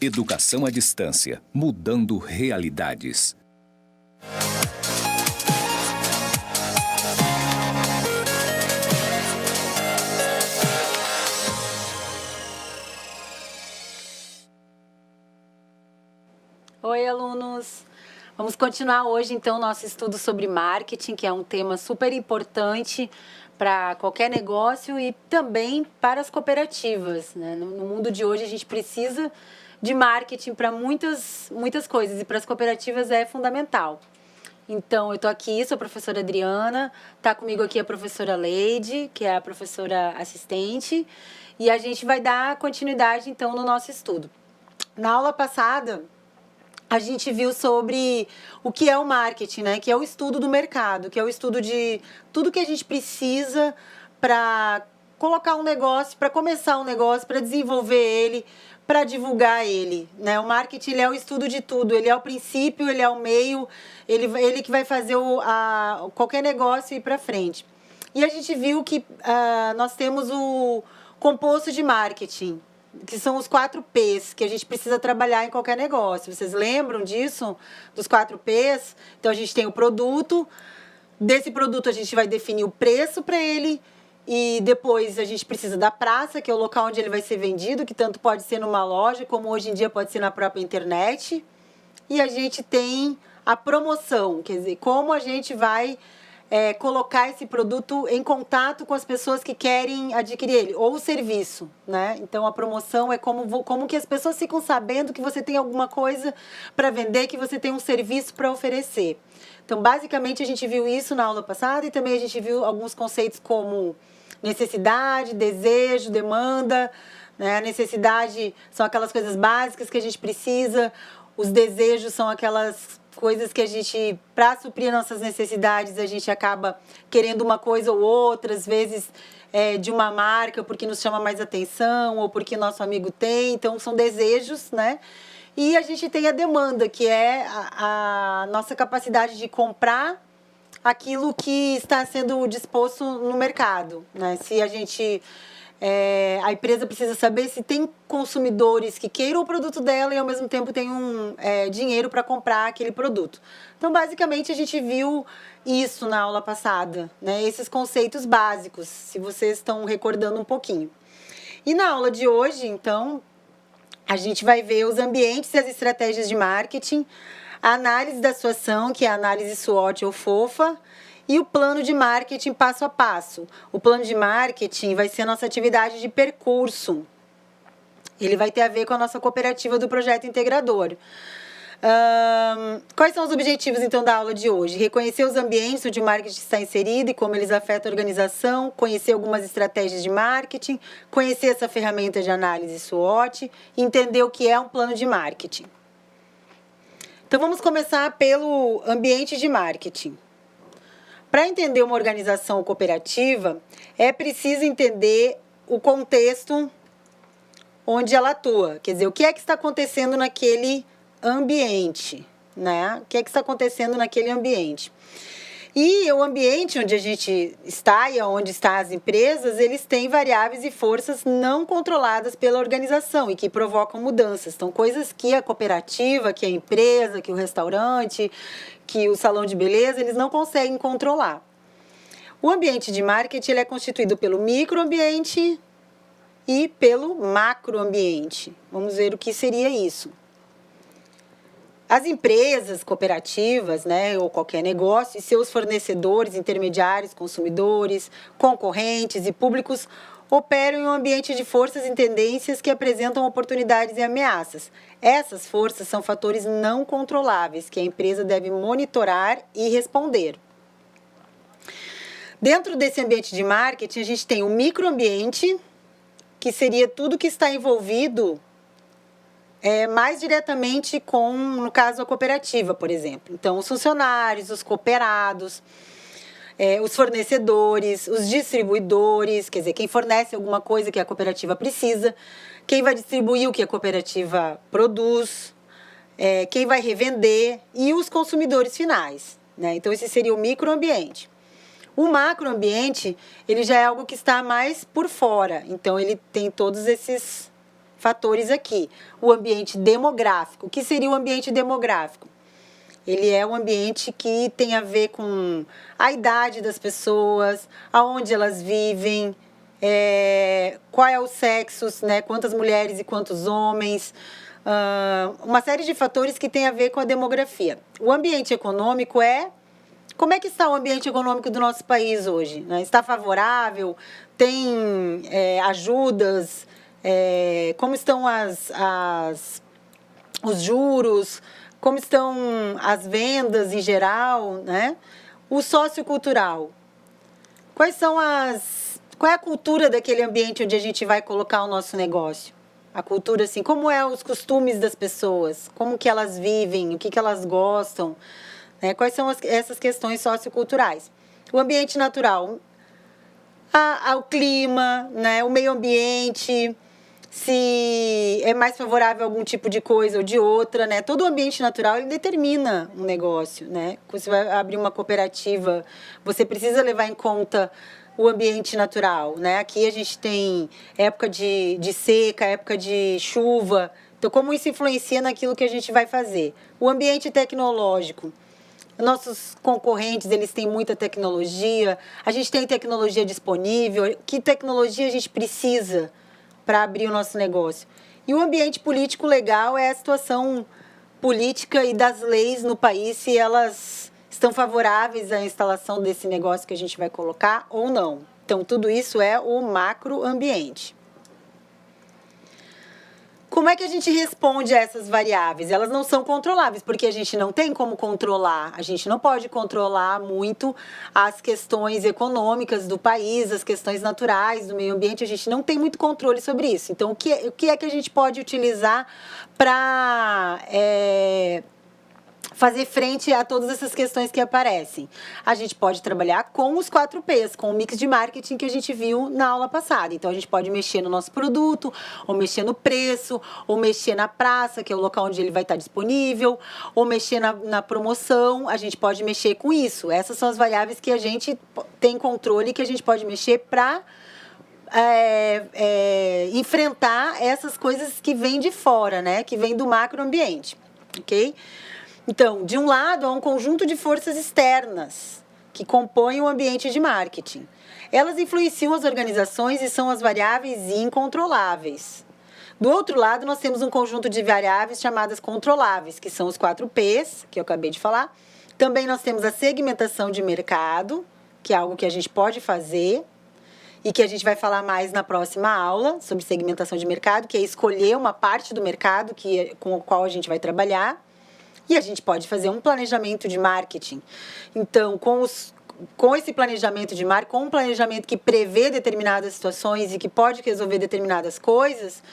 Educação à distância, mudando realidades. Oi, alunos! Vamos continuar hoje, então, nosso estudo sobre marketing, que é um tema super importante para qualquer negócio e também para as cooperativas, né? No mundo de hoje, a gente precisa de marketing para muitas coisas e para as cooperativas é fundamental. Então, eu estou aqui, sou a professora Adriana, está comigo aqui a professora Leide, que é a professora assistente, e a gente vai dar continuidade, então, no nosso estudo. Na aula passada, a gente viu sobre o que é o marketing, né? Que é o estudo do mercado, que é o estudo de tudo que a gente precisa para colocar um negócio, para começar um negócio, para desenvolver ele, para divulgar ele, né? O marketing, ele é o estudo de tudo, ele é o princípio, ele é o meio, ele que vai fazer qualquer negócio ir para frente. E a gente viu que nós temos o composto de marketing, que são os 4 P's que a gente precisa trabalhar em qualquer negócio. Vocês lembram disso? Dos 4 P's? Então, a gente tem o produto. Desse produto, a gente vai definir o preço para ele. E depois, a gente precisa da praça, que é o local onde ele vai ser vendido, que tanto pode ser numa loja, como hoje em dia pode ser na própria internet. E a gente tem a promoção, quer dizer, como a gente vai colocar esse produto em contato com as pessoas que querem adquirir ele, ou o serviço, né? Então, a promoção é como que as pessoas ficam sabendo que você tem alguma coisa para vender, que você tem um serviço para oferecer. Então, basicamente, a gente viu isso na aula passada e também a gente viu alguns conceitos como necessidade, desejo, demanda, né? A necessidade são aquelas coisas básicas que a gente precisa, os desejos são aquelas coisas que a gente, para suprir nossas necessidades, a gente acaba querendo uma coisa ou outra, às vezes de uma marca, porque nos chama mais atenção, ou porque nosso amigo tem, então são desejos, né? E a gente tem a demanda, que é a nossa capacidade de comprar aquilo que está sendo disposto no mercado, né? Se a gente... a empresa precisa saber se tem consumidores que queiram o produto dela e, ao mesmo tempo, tem dinheiro para comprar aquele produto. Então, basicamente, a gente viu isso na aula passada, né? Esses conceitos básicos, se vocês estão recordando um pouquinho. E na aula de hoje, então, a gente vai ver os ambientes e as estratégias de marketing, a análise da sua ação, que é a análise SWOT ou FOFA, e o plano de marketing passo a passo. O plano de marketing vai ser a nossa atividade de percurso. Ele vai ter a ver com a nossa cooperativa do projeto integrador. Quais são os objetivos, então, da aula de hoje? Reconhecer os ambientes onde o marketing está inserido e como eles afetam a organização, conhecer algumas estratégias de marketing, conhecer essa ferramenta de análise SWOT, entender o que é um plano de marketing. Então, vamos começar pelo ambiente de marketing. Para entender uma organização cooperativa, é preciso entender o contexto onde ela atua. Quer dizer, o que é que está acontecendo naquele ambiente, né? O que é que está acontecendo naquele ambiente? E o ambiente onde a gente está e onde estão as empresas, eles têm variáveis e forças não controladas pela organização e que provocam mudanças. Então, coisas que a cooperativa, que a empresa, que o restaurante, que o salão de beleza, eles não conseguem controlar. O ambiente de marketing ele é constituído pelo microambiente e pelo macroambiente. Vamos ver o que seria isso. As empresas cooperativas, né, ou qualquer negócio, e seus fornecedores, intermediários, consumidores, concorrentes e públicos operam em um ambiente de forças e tendências que apresentam oportunidades e ameaças. Essas forças são fatores não controláveis que a empresa deve monitorar e responder. Dentro desse ambiente de marketing, a gente tem o microambiente, que seria tudo que está envolvido mais diretamente com, no caso, a cooperativa, por exemplo. Então, os funcionários, os cooperados, os fornecedores, os distribuidores, quer dizer, quem fornece alguma coisa que a cooperativa precisa, quem vai distribuir o que a cooperativa produz, quem vai revender e os consumidores finais, né? Então, esse seria o microambiente. O macroambiente, ele já é algo que está mais por fora, então ele tem todos esses fatores aqui. O ambiente demográfico. O que seria o ambiente demográfico? Ele é um ambiente que tem a ver com a idade das pessoas, aonde elas vivem, qual é o sexo, né? Quantas mulheres e quantos homens, uma série de fatores que tem a ver com a demografia. O ambiente econômico como é que está o ambiente econômico do nosso país hoje? Né? Está favorável? Tem ajudas? Como estão os juros? Como estão as vendas em geral, né? O sociocultural. Qual é a cultura daquele ambiente onde a gente vai colocar o nosso negócio? A cultura, assim, como os costumes das pessoas? Como que elas vivem? O que elas gostam? Né? Quais são essas questões socioculturais? O ambiente natural. O clima, né? O meio ambiente, se é mais favorável a algum tipo de coisa ou de outra, né? Todo o ambiente natural, ele determina um negócio, né? Quando você vai abrir uma cooperativa, você precisa levar em conta o ambiente natural, né? Aqui a gente tem época de seca, época de chuva. Então, como isso influencia naquilo que a gente vai fazer? O ambiente tecnológico. Nossos concorrentes, eles têm muita tecnologia. A gente tem tecnologia disponível. Que tecnologia a gente precisa para abrir o nosso negócio? E o ambiente político legal é a situação política e das leis no país, se elas estão favoráveis à instalação desse negócio que a gente vai colocar ou não. Então, tudo isso é o macroambiente. Como é que a gente responde a essas variáveis? Elas não são controláveis, porque a gente não tem como controlar. A gente não pode controlar muito as questões econômicas do país, as questões naturais do meio ambiente. A gente não tem muito controle sobre isso. Então, o que é que a gente pode utilizar para fazer frente a todas essas questões que aparecem? A gente pode trabalhar com os 4Ps, com o mix de marketing que a gente viu na aula passada. Então, a gente pode mexer no nosso produto, ou mexer no preço, ou mexer na praça, que é o local onde ele vai estar disponível, ou mexer na promoção. A gente pode mexer com isso. Essas são as variáveis que a gente tem controle, que a gente pode mexer para enfrentar essas coisas que vêm de fora, né? Que vêm do macroambiente, ok? Então, de um lado, há um conjunto de forças externas que compõem o ambiente de marketing. Elas influenciam as organizações e são as variáveis incontroláveis. Do outro lado, nós temos um conjunto de variáveis chamadas controláveis, que são os 4Ps, que eu acabei de falar. Também nós temos a segmentação de mercado, que é algo que a gente pode fazer e que a gente vai falar mais na próxima aula sobre segmentação de mercado, que é escolher uma parte do mercado com o qual a gente vai trabalhar. E a gente pode fazer um planejamento de marketing. Então, com esse planejamento de marketing, com um planejamento que prevê determinadas situações e que pode resolver determinadas coisas,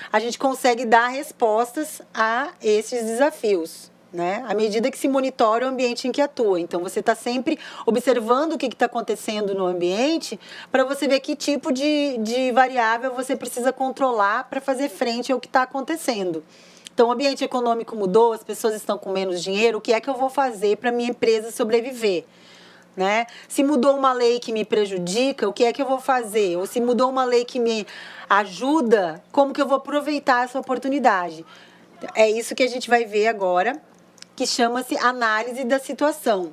a gente consegue dar respostas a esses desafios, né? À medida que se monitora o ambiente em que atua. Então, você está sempre observando o que está acontecendo no ambiente para você ver que tipo de variável você precisa controlar para fazer frente ao que está acontecendo. Então, o ambiente econômico mudou, as pessoas estão com menos dinheiro, o que é que eu vou fazer para a minha empresa sobreviver? Né? Se mudou uma lei que me prejudica, o que é que eu vou fazer? Ou se mudou uma lei que me ajuda, como que eu vou aproveitar essa oportunidade? É isso que a gente vai ver agora, que chama-se análise da situação.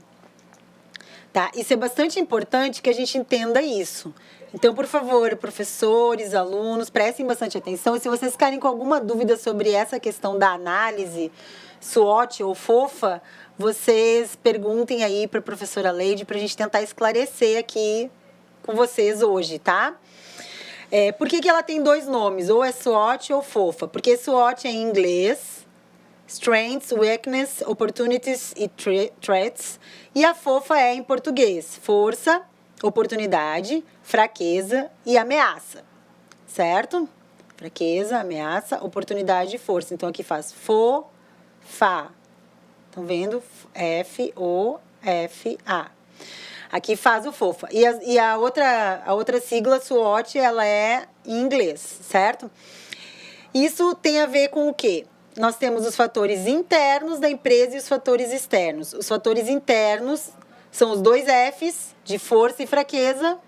Tá? Isso é bastante importante que a gente entenda isso. Então, por favor, professores, alunos, prestem bastante atenção. E se vocês ficarem com alguma dúvida sobre essa questão da análise, SWOT ou FOFA, vocês perguntem aí para a professora Leide para a gente tentar esclarecer aqui com vocês hoje, tá? Por que ela tem dois nomes? Ou é SWOT ou FOFA? Porque SWOT é em inglês, Strengths, Weakness, Opportunities e Threats. E a FOFA é em português, Força, Oportunidade, Fraqueza e Ameaça, certo? Fraqueza, ameaça, oportunidade e força. Então, aqui faz FOFA. Estão vendo? FOFA. Aqui faz o FOFA. E a outra sigla, SWOT, ela é em inglês, certo? Isso tem a ver com o quê? Nós temos os fatores internos da empresa e os fatores externos. Os fatores internos são os dois Fs, de força e fraqueza.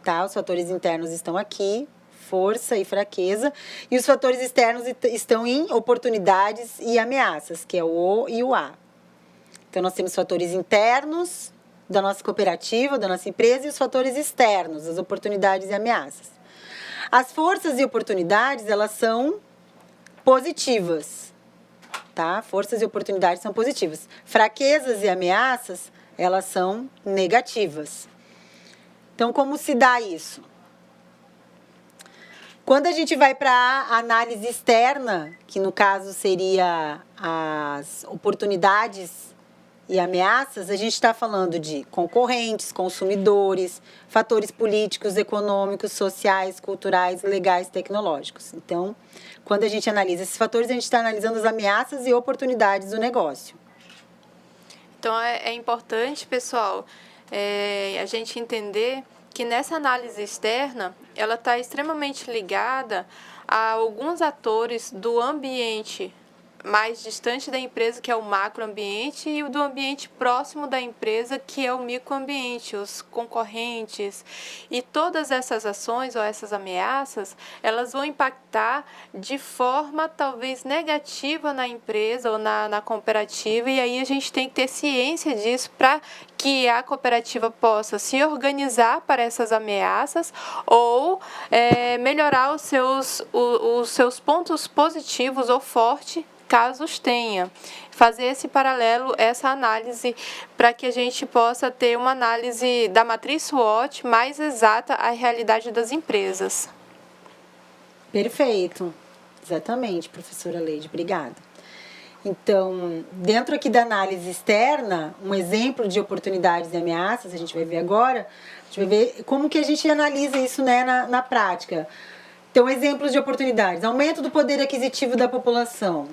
Tá? Os fatores internos estão aqui. força e fraqueza. E os fatores externos estão em oportunidades e ameaças, que é o O e o A. Então, nós temos fatores internos da nossa cooperativa, da nossa empresa, e os fatores externos, as oportunidades e ameaças. As forças e oportunidades, elas são positivas, tá? Forças e oportunidades são positivas. Fraquezas e ameaças, elas são negativas. Então, como se dá isso? Quando a gente vai para a análise externa, que no caso seria as oportunidades e ameaças, a gente está falando de concorrentes, consumidores, fatores políticos, econômicos, sociais, culturais, legais, tecnológicos. Então, quando a gente analisa esses fatores, a gente está analisando as ameaças e oportunidades do negócio. Então, é importante, pessoal, a gente entender que nessa análise externa, ela está extremamente ligada a alguns atores do ambiente mais distante da empresa, que é o macroambiente, e o do ambiente próximo da empresa, que é o microambiente, os concorrentes. E todas essas ações ou essas ameaças, elas vão impactar de forma talvez negativa na empresa ou na cooperativa, e aí a gente tem que ter ciência disso para que a cooperativa possa se organizar para essas ameaças ou melhorar os seus pontos positivos ou fortes, caso os tenha. Fazer esse paralelo, essa análise, para que a gente possa ter uma análise da matriz SWOT mais exata à realidade das empresas. Perfeito. Exatamente, professora Leide. Obrigada. Então, dentro aqui da análise externa, um exemplo de oportunidades e ameaças, a gente vai ver agora, a gente vai ver como que a gente analisa isso, né, na prática. Então, exemplos de oportunidades. Aumento do poder aquisitivo da população.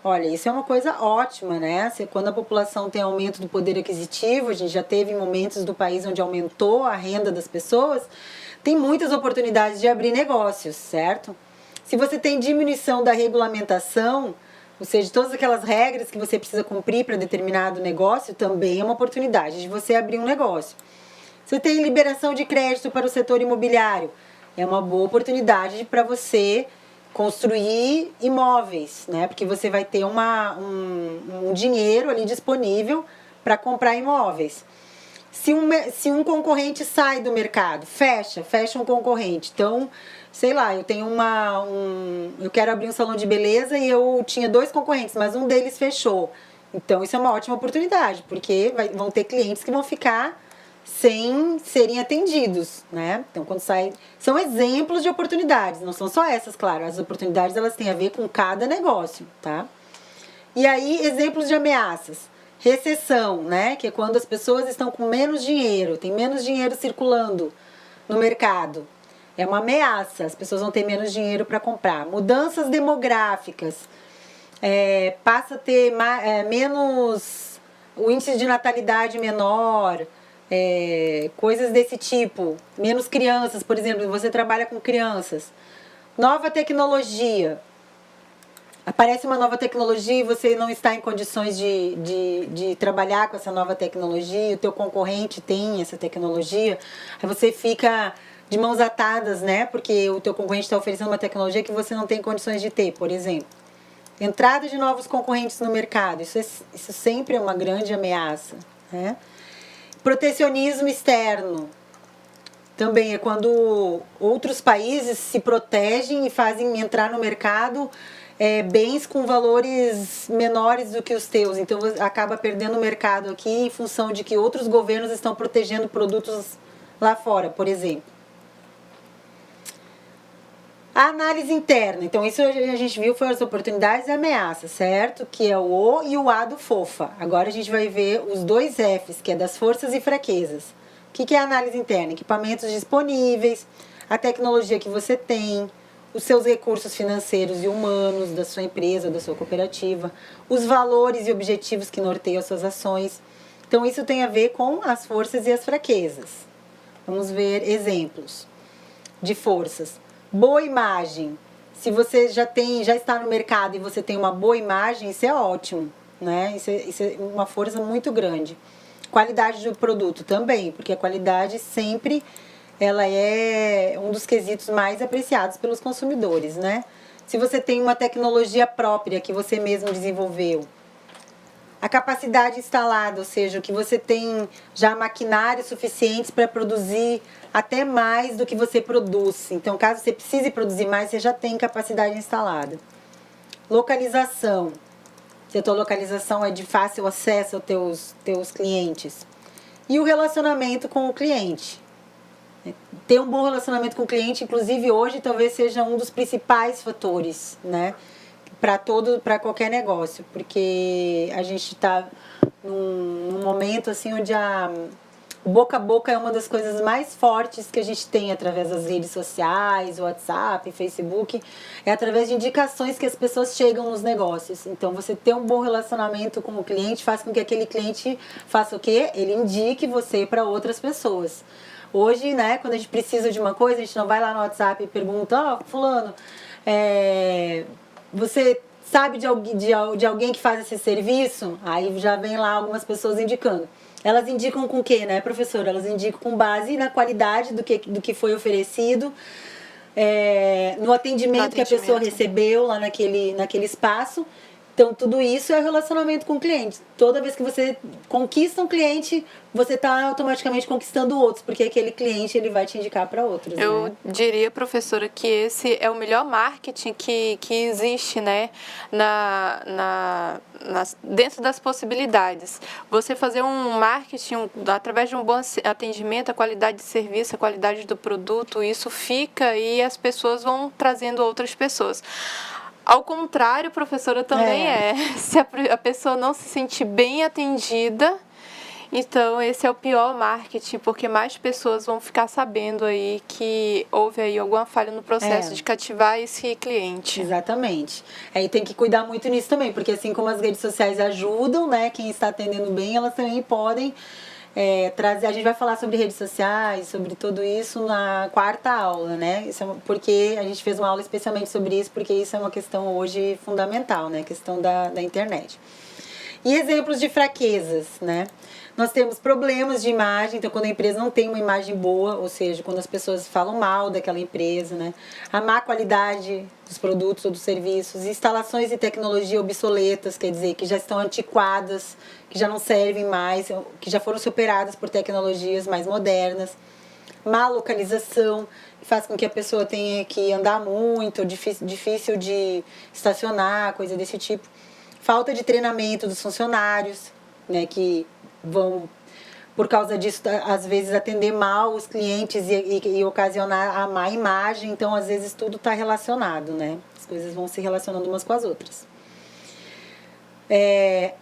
Olha, isso é uma coisa ótima, né? Quando a população tem aumento do poder aquisitivo, a gente já teve momentos do país onde aumentou a renda das pessoas, tem muitas oportunidades de abrir negócios, certo? Se você tem diminuição da regulamentação, ou seja, todas aquelas regras que você precisa cumprir para determinado negócio, também é uma oportunidade de você abrir um negócio. Você tem liberação de crédito para o setor imobiliário, é uma boa oportunidade para você construir imóveis, né? Porque você vai ter um dinheiro ali disponível para comprar imóveis. Se um concorrente sai do mercado, fecha um concorrente. Então, sei lá, eu tenho eu quero abrir um salão de beleza e eu tinha 2 concorrentes, mas um deles fechou. Então, isso é uma ótima oportunidade, porque vão ter clientes que vão ficar sem serem atendidos, né? Então, quando sai... São exemplos de oportunidades, não são só essas, claro. As oportunidades, elas têm a ver com cada negócio, tá? E aí, exemplos de ameaças. Recessão, né? Que é quando as pessoas estão com menos dinheiro, tem menos dinheiro circulando no mercado. É uma ameaça, as pessoas vão ter menos dinheiro para comprar. Mudanças demográficas. Passa a ter menos... O índice de natalidade menor... coisas desse tipo, menos crianças, por exemplo, você trabalha com crianças. Nova tecnologia, aparece uma nova tecnologia e você não está em condições de trabalhar com essa nova tecnologia, o teu concorrente tem essa tecnologia, aí você fica de mãos atadas, né? Porque o teu concorrente está oferecendo uma tecnologia que você não tem condições de ter, por exemplo. Entrada de novos concorrentes no mercado, isso sempre é uma grande ameaça, né? Protecionismo externo. Também é quando outros países se protegem e fazem entrar no mercado bens com valores menores do que os teus. Então, acaba perdendo o mercado aqui em função de que outros governos estão protegendo produtos lá fora, por exemplo. A análise interna. Então, isso a gente viu foi as oportunidades e ameaças, certo? Que é o O e o A do FOFA. Agora a gente vai ver os 2 Fs, que é das forças e fraquezas. O que é a análise interna? Equipamentos disponíveis, a tecnologia que você tem, os seus recursos financeiros e humanos da sua empresa, da sua cooperativa, os valores e objetivos que norteiam as suas ações. Então, isso tem a ver com as forças e as fraquezas. Vamos ver exemplos de forças. Boa imagem. Se você já está no mercado e você tem uma boa imagem, isso é ótimo, né? Isso é uma força muito grande. Qualidade do produto também, porque a qualidade sempre ela é um dos quesitos mais apreciados pelos consumidores, né? Se você tem uma tecnologia própria que você mesmo desenvolveu, a capacidade instalada, ou seja, que você tem já maquinários suficientes para produzir até mais do que você produz. Então, caso você precise produzir mais, você já tem capacidade instalada. Localização. Se a tua localização é de fácil acesso aos teus clientes. E o relacionamento com o cliente. Ter um bom relacionamento com o cliente, inclusive hoje, talvez seja um dos principais fatores, né? Para qualquer negócio, porque a gente está num momento assim onde o boca a boca é uma das coisas mais fortes que a gente tem através das redes sociais, WhatsApp, Facebook, é através de indicações que as pessoas chegam nos negócios. Então, você ter um bom relacionamento com o cliente faz com que aquele cliente faça o quê? Ele indique você para outras pessoas. Hoje, né, quando a gente precisa de uma coisa, a gente não vai lá no WhatsApp e pergunta, fulano, você sabe de alguém que faz esse serviço? Aí já vem lá algumas pessoas indicando. Elas indicam com o quê, né, professora? Elas indicam com base na qualidade do que foi oferecido, no atendimento que a pessoa recebeu lá naquele espaço. Então, tudo isso é relacionamento com o cliente. Toda vez que você conquista um cliente, você está automaticamente conquistando outros, porque aquele cliente ele vai te indicar para outros. Eu diria, professora, que esse é o melhor marketing que existe, né? Dentro das possibilidades. Você fazer um marketing através de um bom atendimento, a qualidade de serviço, a qualidade do produto, isso fica e as pessoas vão trazendo outras pessoas. Ao contrário, professora, também se a pessoa não se sentir bem atendida, então esse é o pior marketing, porque mais pessoas vão ficar sabendo aí que houve aí alguma falha no processo de cativar esse cliente. Exatamente. Aí tem que cuidar muito nisso também, porque assim como as redes sociais ajudam, né, quem está atendendo bem, elas também podem trazer. A gente vai falar sobre redes sociais, sobre tudo isso na quarta aula, né? Isso porque a gente fez uma aula especialmente sobre isso, porque isso é uma questão hoje fundamental, né? A questão da internet. E exemplos de fraquezas, né? Nós temos problemas de imagem, então quando a empresa não tem uma imagem boa, ou seja, quando as pessoas falam mal daquela empresa, né? A má qualidade dos produtos ou dos serviços, instalações de tecnologia obsoletas, quer dizer, que já estão antiquadas, que já não servem mais, que já foram superadas por tecnologias mais modernas. Má localização, que faz com que a pessoa tenha que andar muito, difícil de estacionar, coisa desse tipo. Falta de treinamento dos funcionários, né, que vão, por causa disso, às vezes atender mal os clientes e ocasionar a má imagem. Então, às vezes, tudo está relacionado, né? As coisas vão se relacionando umas com as outras.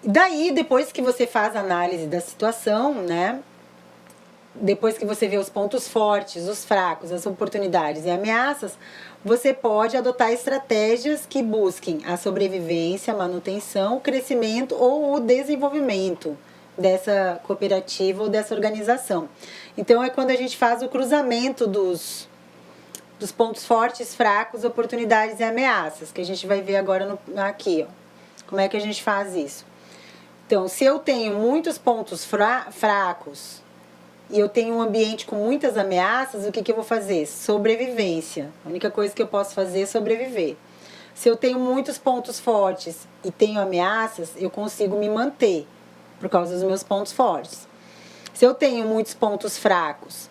Daí, depois que você faz a análise da situação, né? Depois que você vê os pontos fortes, os fracos, as oportunidades e ameaças, você pode adotar estratégias que busquem a sobrevivência, a manutenção, o crescimento ou o desenvolvimento dessa cooperativa ou dessa organização. Então, é quando a gente faz o cruzamento dos pontos fortes, fracos, oportunidades e ameaças, que a gente vai ver agora aqui, ó. Como é que a gente faz isso? Então, se eu tenho muitos pontos fracos e eu tenho um ambiente com muitas ameaças, o que eu vou fazer? Sobrevivência. A única coisa que eu posso fazer é sobreviver. Se eu tenho muitos pontos fortes e tenho ameaças, eu consigo me manter por causa dos meus pontos fortes. Se eu tenho muitos pontos fracos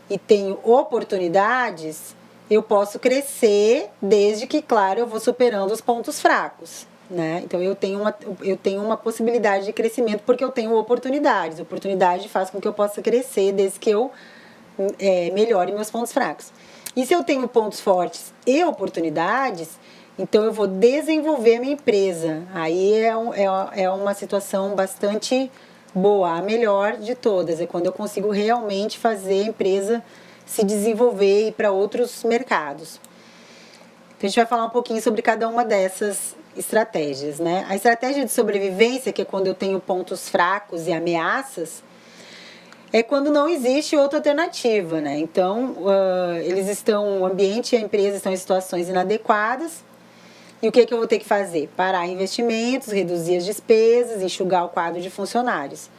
e tenho oportunidades, eu posso crescer desde que, claro, eu vou superando os pontos fracos, né? Então, eu tenho uma possibilidade de crescimento porque eu tenho oportunidades. Oportunidade faz com que eu possa crescer desde que eu melhore meus pontos fracos. E se eu tenho pontos fortes e oportunidades, então eu vou desenvolver a minha empresa. Aí é uma situação bastante boa, a melhor de todas. É quando eu consigo realmente fazer a empresa se desenvolver e ir para outros mercados. Então, a gente vai falar um pouquinho sobre cada uma dessas estratégias, né? A estratégia de sobrevivência, que é quando eu tenho pontos fracos e ameaças, é quando não existe outra alternativa, né? Então, o ambiente e a empresa estão em situações inadequadas. E o que eu vou ter que fazer? Parar investimentos, reduzir as despesas, enxugar o quadro de funcionários.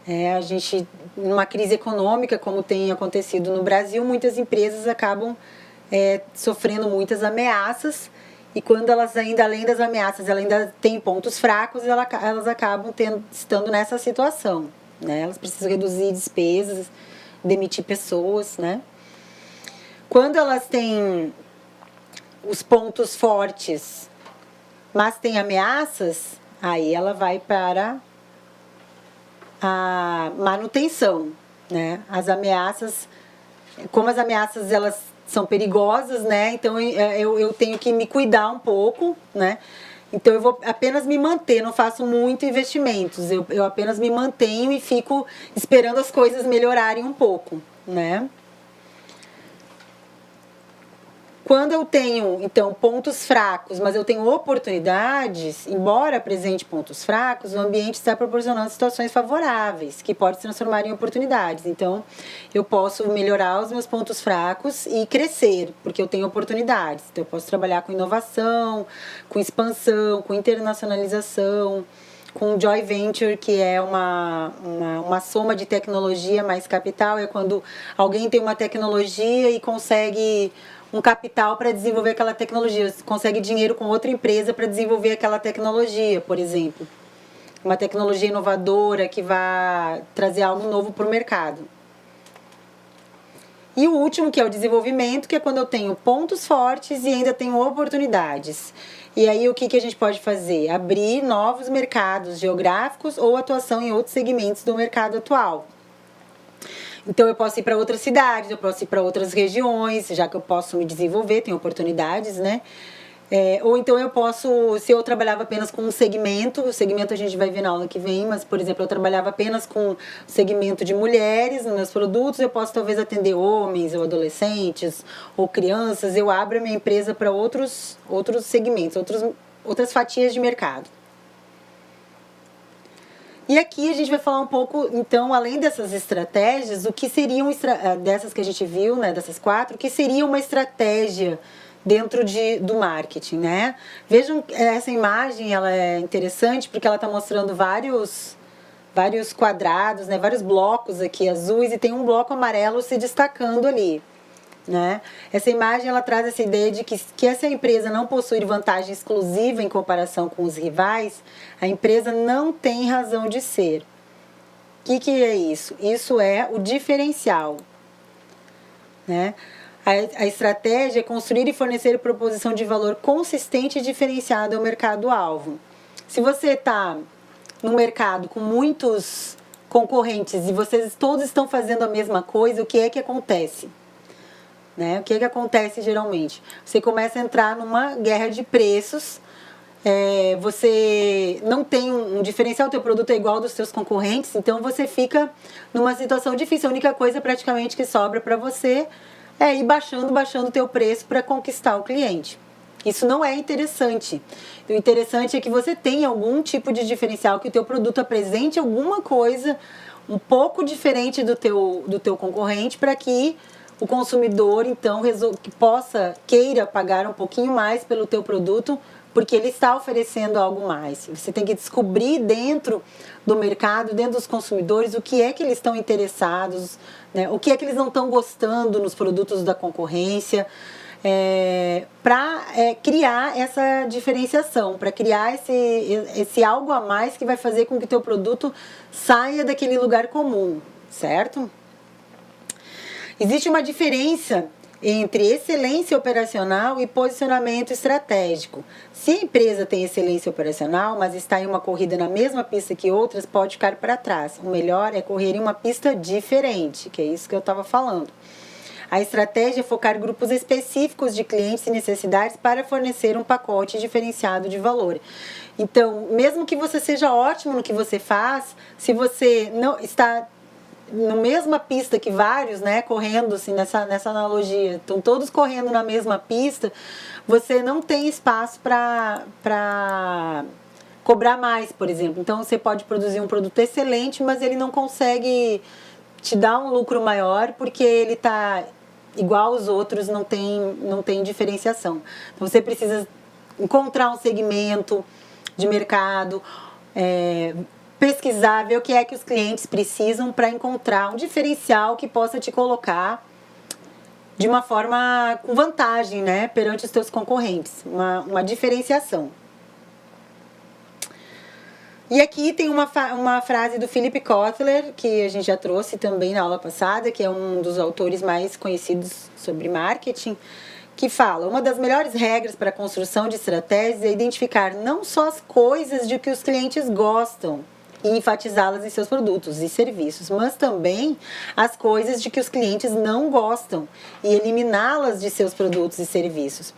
A gente, numa crise econômica, como tem acontecido no Brasil, muitas empresas acabam sofrendo muitas ameaças, e quando elas ainda, além das ameaças, elas ainda têm pontos fracos, elas acabam estando nessa situação, né? Elas precisam reduzir despesas, demitir pessoas, né? Quando elas têm os pontos fortes, mas tem ameaças, aí ela vai para a manutenção, né? As ameaças, como as ameaças elas são perigosas, né? Então eu tenho que me cuidar um pouco, né? Então eu vou apenas me manter, não faço muito investimentos, eu apenas me mantenho e fico esperando as coisas melhorarem um pouco, né? Quando eu tenho, então, pontos fracos, mas eu tenho oportunidades, embora apresente pontos fracos, o ambiente está proporcionando situações favoráveis, que podem se transformar em oportunidades. Então, eu posso melhorar os meus pontos fracos e crescer, porque eu tenho oportunidades. Então, eu posso trabalhar com inovação, com expansão, com internacionalização, com joint venture, que é uma soma de tecnologia mais capital. É quando alguém tem uma tecnologia e consegue um capital para desenvolver aquela tecnologia, consegue dinheiro com outra empresa para desenvolver aquela tecnologia, por exemplo. Uma tecnologia inovadora que vai trazer algo novo para o mercado. E o último, que é o desenvolvimento, que é quando eu tenho pontos fortes e ainda tenho oportunidades. E aí o que a gente pode fazer? Abrir novos mercados geográficos ou atuação em outros segmentos do mercado atual. Então, eu posso ir para outras cidades, eu posso ir para outras regiões, já que eu posso me desenvolver, tenho oportunidades, né? Ou então eu posso, se eu trabalhava apenas com um segmento, o segmento a gente vai ver na aula que vem, mas, por exemplo, eu trabalhava apenas com o segmento de mulheres nos meus produtos, eu posso talvez atender homens ou adolescentes ou crianças, eu abro a minha empresa para outros segmentos, outras fatias de mercado. E aqui a gente vai falar um pouco, então, além dessas estratégias, o que seriam, dessas que a gente viu, né, dessas 4, o que seria uma estratégia dentro do marketing, né? Vejam, essa imagem, ela é interessante porque ela está mostrando vários quadrados, né, vários blocos aqui azuis e tem um bloco amarelo se destacando ali. Né? Essa imagem ela traz essa ideia de que essa empresa não possui vantagem exclusiva em comparação com os rivais, a empresa não tem razão de ser. O que é isso? Isso é o diferencial. Né? A estratégia é construir e fornecer proposição de valor consistente e diferenciada ao mercado-alvo. Se você está no mercado com muitos concorrentes e vocês todos estão fazendo a mesma coisa, o que é que acontece? Né? O que acontece geralmente? Você começa a entrar numa guerra de preços, você não tem um diferencial, o teu produto é igual ao dos seus concorrentes, então você fica numa situação difícil. A única coisa praticamente que sobra para você é ir baixando o teu preço para conquistar o cliente. Isso não é interessante. O interessante é que você tenha algum tipo de diferencial, que o teu produto apresente alguma coisa um pouco diferente do teu concorrente, para que o consumidor, então, queira pagar um pouquinho mais pelo teu produto, porque ele está oferecendo algo mais. Você tem que descobrir dentro do mercado, dentro dos consumidores, o que é que eles estão interessados, né? O que é que eles não estão gostando nos produtos da concorrência, para criar essa diferenciação, para criar esse algo a mais que vai fazer com que o teu produto saia daquele lugar comum, certo? Existe uma diferença entre excelência operacional e posicionamento estratégico. Se a empresa tem excelência operacional, mas está em uma corrida na mesma pista que outras, pode ficar para trás. O melhor é correr em uma pista diferente, que é isso que eu estava falando. A estratégia é focar grupos específicos de clientes e necessidades para fornecer um pacote diferenciado de valor. Então, mesmo que você seja ótimo no que você faz, se você não está na mesma pista que vários, né, correndo assim, nessa analogia, estão todos correndo na mesma pista, você não tem espaço para cobrar mais, por exemplo. Então, você pode produzir um produto excelente, mas ele não consegue te dar um lucro maior, porque ele está igual aos outros, não tem diferenciação. Então, você precisa encontrar um segmento de mercado, pesquisar, ver o que é que os clientes precisam para encontrar um diferencial que possa te colocar de uma forma com vantagem, né, perante os teus concorrentes, uma diferenciação. E aqui tem uma frase do Philip Kotler, que a gente já trouxe também na aula passada, que é um dos autores mais conhecidos sobre marketing, que fala: uma das melhores regras para a construção de estratégias é identificar não só as coisas de que os clientes gostam e enfatizá-las em seus produtos e serviços, mas também as coisas de que os clientes não gostam e eliminá-las de seus produtos e serviços.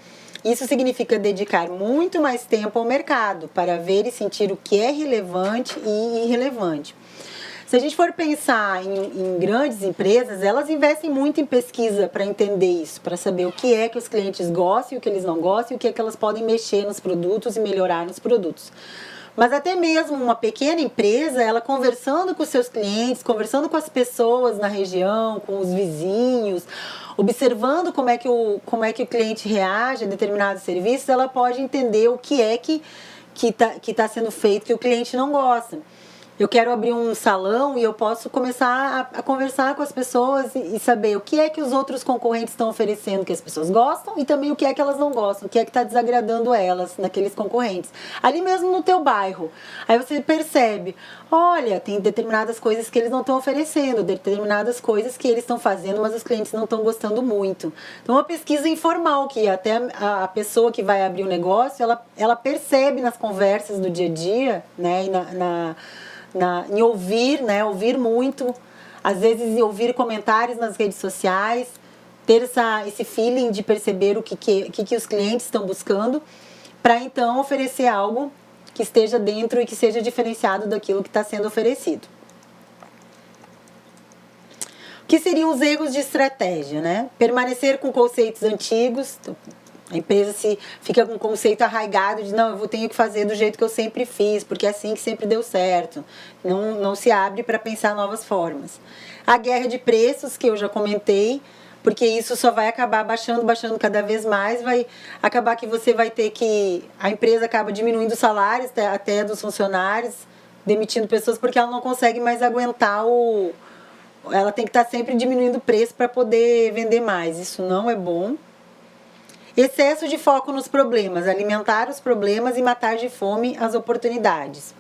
Isso significa dedicar muito mais tempo ao mercado para ver e sentir o que é relevante e irrelevante. Se a gente for pensar em grandes empresas, elas investem muito em pesquisa para entender isso, para saber o que é que os clientes gostam e o que eles não gostam e o que é que elas podem mexer nos produtos e melhorar nos produtos. Mas até mesmo uma pequena empresa, ela conversando com os seus clientes, conversando com as pessoas na região, com os vizinhos, observando como é que o cliente reage a determinados serviços, ela pode entender o que é que tá sendo feito que o cliente não gosta. Eu quero abrir um salão e eu posso começar a conversar com as pessoas e saber o que é que os outros concorrentes estão oferecendo que as pessoas gostam e também o que é que elas não gostam, o que é que está desagradando elas naqueles concorrentes. Ali mesmo no teu bairro. Aí você percebe, olha, tem determinadas coisas que eles não estão oferecendo, determinadas coisas que eles estão fazendo, mas os clientes não estão gostando muito. Então, uma pesquisa informal que até a pessoa que vai abrir o negócio, ela percebe nas conversas do dia a dia, né, e em ouvir, né, ouvir muito, às vezes ouvir comentários nas redes sociais, ter esse feeling de perceber o que os clientes estão buscando, para então oferecer algo que esteja dentro e que seja diferenciado daquilo que está sendo oferecido. O que seriam os erros de estratégia, né? Permanecer com conceitos antigos. A empresa fica com um conceito arraigado de não, eu tenho que fazer do jeito que eu sempre fiz, porque é assim que sempre deu certo. Não se abre para pensar novas formas. A guerra de preços, que eu já comentei, porque isso só vai acabar baixando cada vez mais, vai acabar que você vai ter que... A empresa acaba diminuindo os salários até dos funcionários, demitindo pessoas, porque ela não consegue mais aguentar ela tem que estar sempre diminuindo o preço para poder vender mais. Isso não é bom. Excesso de foco nos problemas, alimentar os problemas e matar de fome as oportunidades.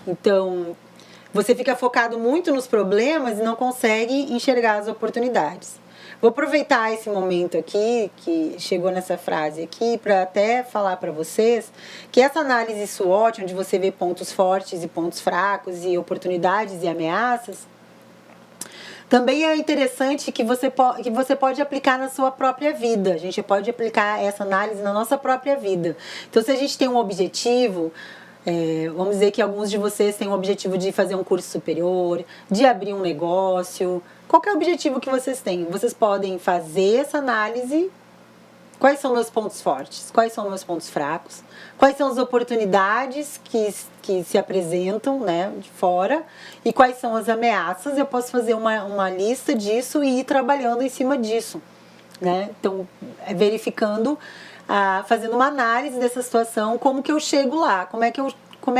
Então, você fica focado muito nos problemas e não consegue enxergar as oportunidades. Vou aproveitar esse momento aqui, que chegou nessa frase aqui, para até falar para vocês que essa análise SWOT, onde você vê pontos fortes e pontos fracos e oportunidades e ameaças, também é interessante que você pode aplicar na sua própria vida. A gente pode aplicar essa análise na nossa própria vida. Então, se a gente tem um objetivo, vamos dizer que alguns de vocês têm o objetivo de fazer um curso superior, de abrir um negócio. Qual que é o objetivo que vocês têm? Vocês podem fazer essa análise. Quais são meus pontos fortes? Quais são meus pontos fracos? Quais são as oportunidades que se apresentam, né, de fora? E quais são as ameaças? Eu posso fazer uma lista disso e ir trabalhando em cima disso, né? Então, verificando, fazendo uma análise dessa situação, como que eu chego lá? Como é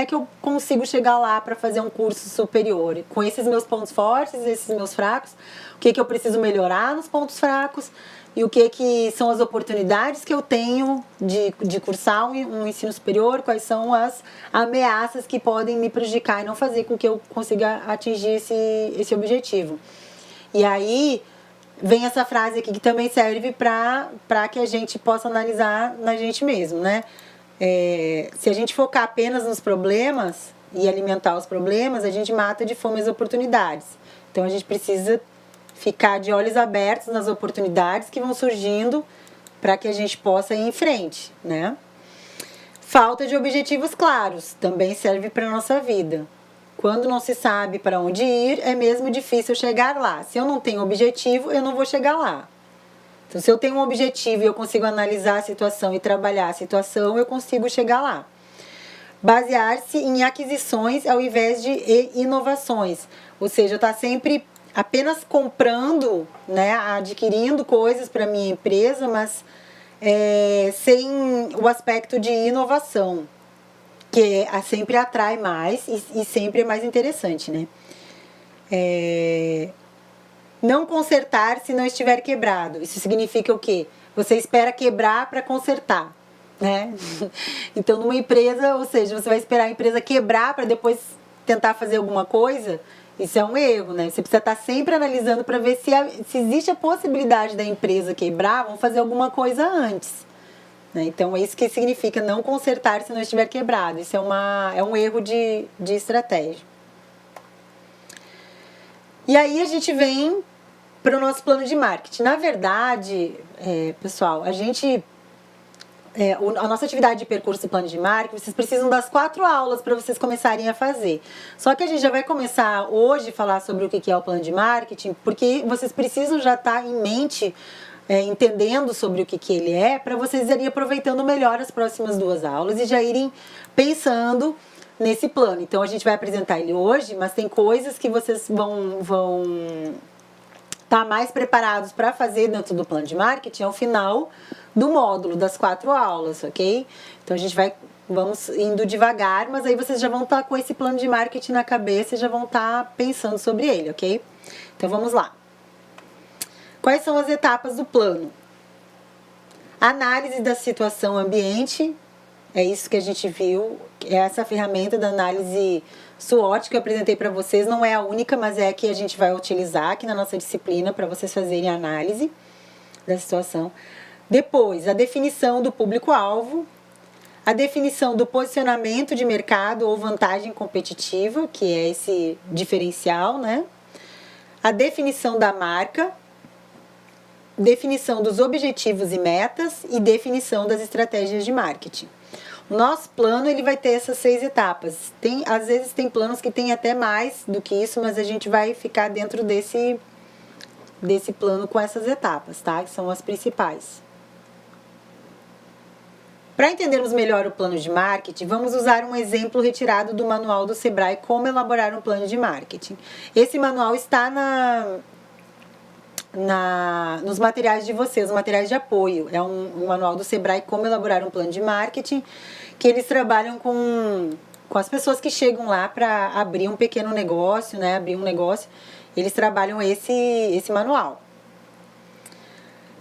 que eu consigo chegar lá para fazer um curso superior? Com esses meus pontos fortes, esses meus fracos, o que eu preciso melhorar nos pontos fracos? E o que são as oportunidades que eu tenho de cursar um ensino superior, quais são as ameaças que podem me prejudicar e não fazer com que eu consiga atingir esse objetivo. E aí vem essa frase aqui que também serve para que a gente possa analisar na gente mesmo, né? Se a gente focar apenas nos problemas e alimentar os problemas, a gente mata de fome as oportunidades. Então a gente precisa ficar de olhos abertos nas oportunidades que vão surgindo para que a gente possa ir em frente, né? Falta de objetivos claros também serve para a nossa vida. Quando não se sabe para onde ir, é mesmo difícil chegar lá. Se eu não tenho objetivo, eu não vou chegar lá. Então, se eu tenho um objetivo e eu consigo analisar a situação e trabalhar a situação, eu consigo chegar lá. Basear-se em aquisições ao invés de inovações. Ou seja, eu estou sempre apenas comprando, né, adquirindo coisas para minha empresa, mas sem o aspecto de inovação. que sempre atrai mais e sempre é mais interessante, né? Não consertar se não estiver quebrado. Isso significa o quê? Você espera quebrar para consertar, né? Então, numa empresa, ou seja, você vai esperar a empresa quebrar para depois tentar fazer alguma coisa. Isso é um erro, né? Você precisa estar sempre analisando para ver se existe a possibilidade da empresa quebrar, vão fazer alguma coisa antes. Né? Então, é isso que significa não consertar se não estiver quebrado. Isso é um erro de estratégia. E aí a gente vem para o nosso plano de marketing. Na verdade, pessoal, a nossa atividade de percurso e plano de marketing, vocês precisam das 4 aulas para vocês começarem a fazer. Só que a gente já vai começar hoje a falar sobre o que é o plano de marketing, porque vocês precisam já estar em mente, entendendo sobre o que ele é, para vocês irem aproveitando melhor as próximas 2 aulas e já irem pensando nesse plano. Então, a gente vai apresentar ele hoje, mas tem coisas que vocês vão estar mais preparados para fazer dentro do plano de marketing ao final do módulo, das 4 aulas, ok? Então, vamos indo devagar, mas aí vocês já vão estar com esse plano de marketing na cabeça e já vão estar pensando sobre ele, ok? Então, vamos lá. Quais são as etapas do plano? Análise da situação ambiente, é isso que a gente viu, essa ferramenta da análise SWOT que eu apresentei para vocês, não é a única, mas é a que a gente vai utilizar aqui na nossa disciplina para vocês fazerem a análise da situação. Depois, a definição do público-alvo, a definição do posicionamento de mercado ou vantagem competitiva, que é esse diferencial, né? A definição da marca, definição dos objetivos e metas e definição das estratégias de marketing. O nosso plano ele vai ter essas 6 etapas. Às vezes tem planos que tem até mais do que isso, mas a gente vai ficar dentro desse plano com essas etapas, tá? Que são as principais. Para entendermos melhor o plano de marketing, vamos usar um exemplo retirado do manual do Sebrae Como Elaborar um Plano de Marketing. Esse manual está nos materiais de vocês, os materiais de apoio. É um manual do Sebrae Como Elaborar um Plano de Marketing, que eles trabalham com as pessoas que chegam lá para abrir um pequeno negócio, né? Abrir um negócio, eles trabalham esse manual.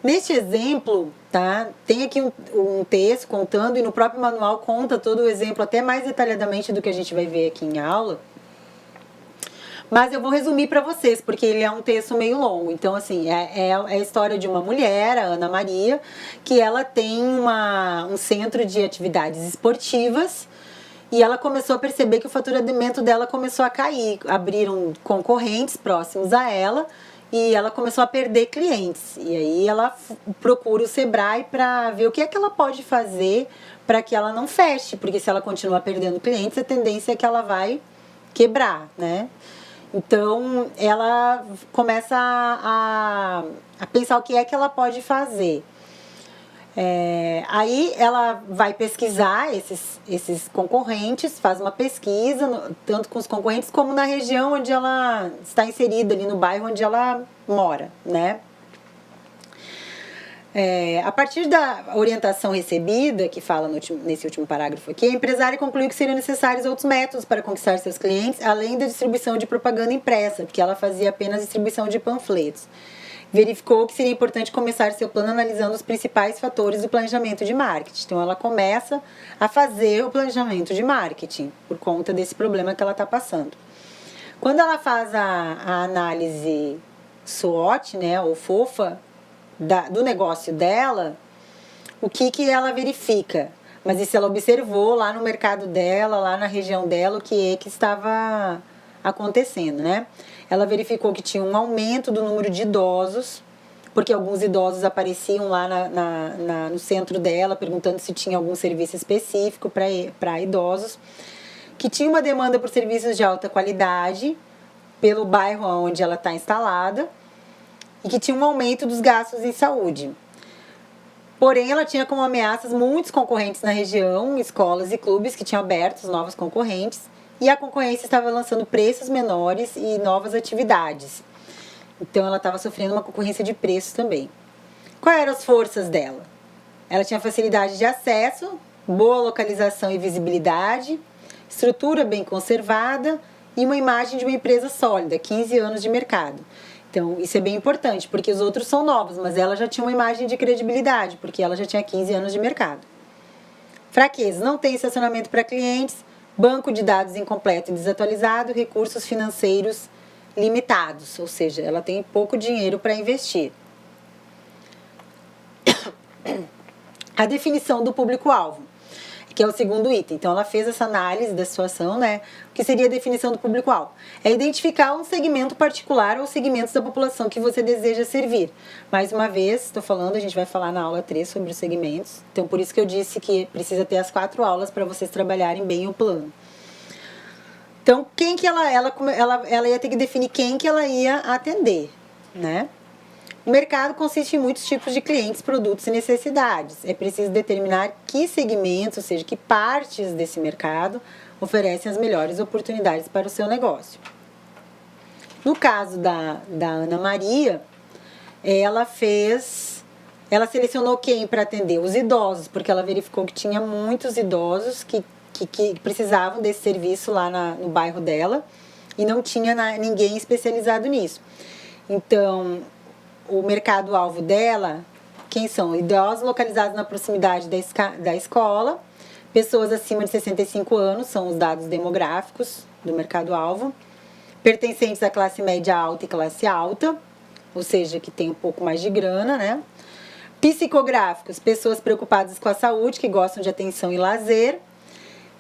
Neste exemplo, tá? Tem aqui um texto contando e no próprio manual conta todo o exemplo até mais detalhadamente do que a gente vai ver aqui em aula. Mas eu vou resumir para vocês, porque ele é um texto meio longo. Então, assim, é a história de uma mulher, a Ana Maria, que ela tem um centro de atividades esportivas e ela começou a perceber que o faturamento dela começou a cair. Abriram concorrentes próximos a ela e ela começou a perder clientes. E aí ela procura o Sebrae para ver o que é que ela pode fazer para que ela não feche, porque se ela continuar perdendo clientes, a tendência é que ela vai quebrar, né? Então, ela começa a pensar o que é que ela pode fazer. Aí, ela vai pesquisar esses concorrentes, faz uma pesquisa, tanto com os concorrentes como na região onde ela está inserida, ali no bairro onde ela mora, né? A partir da orientação recebida, que fala nesse último parágrafo aqui, a empresária concluiu que seriam necessários outros métodos para conquistar seus clientes, além da distribuição de propaganda impressa, porque ela fazia apenas distribuição de panfletos. Verificou que seria importante começar seu plano analisando os principais fatores do planejamento de marketing. Então, ela começa a fazer o planejamento de marketing, por conta desse problema que ela está passando. Quando ela faz a análise SWOT, né, ou FOFA, do negócio dela, o que ela verifica? Mas isso ela observou lá no mercado dela, lá na região dela, o que estava acontecendo, né? Ela verificou que tinha um aumento do número de idosos, porque alguns idosos apareciam lá no centro dela, perguntando se tinha algum serviço específico para idosos, que tinha uma demanda por serviços de alta qualidade pelo bairro onde ela está instalada, e que tinha um aumento dos gastos em saúde. Porém, ela tinha como ameaças muitos concorrentes na região, escolas e clubes que tinham aberto os novos concorrentes, e a concorrência estava lançando preços menores e novas atividades. Então, ela estava sofrendo uma concorrência de preços também. Quais eram as forças dela? Ela tinha facilidade de acesso, boa localização e visibilidade, estrutura bem conservada e uma imagem de uma empresa sólida, 15 anos de mercado. Então, isso é bem importante, porque os outros são novos, mas ela já tinha uma imagem de credibilidade, porque ela já tinha 15 anos de mercado. Fraquezas: não tem estacionamento para clientes, banco de dados incompleto e desatualizado, recursos financeiros limitados, ou seja, ela tem pouco dinheiro para investir. A definição do público-alvo, que é o segundo item. Então, ela fez essa análise da situação, né? O que seria a definição do público-alvo? É identificar um segmento particular ou segmentos da população que você deseja servir. Mais uma vez, estou falando, a gente vai falar na aula 3 sobre os segmentos. Então, por isso que eu disse que precisa ter as 4 aulas para vocês trabalharem bem o plano. Então, quem que ela ia ter que definir quem que ela ia atender, né? O mercado consiste em muitos tipos de clientes, produtos e necessidades. É preciso determinar que segmentos, ou seja, que partes desse mercado oferecem as melhores oportunidades para o seu negócio. No caso da Ana Maria, ela selecionou quem para atender? Os idosos, porque ela verificou que tinha muitos idosos que precisavam desse serviço lá no bairro dela e não tinha ninguém especializado nisso. Então, o mercado-alvo dela, quem são? Idosos localizados na proximidade da escola, pessoas acima de 65 anos, são os dados demográficos do mercado-alvo, pertencentes à classe média alta e classe alta, ou seja, que tem um pouco mais de grana, né? Psicográficos, pessoas preocupadas com a saúde, que gostam de atenção e lazer.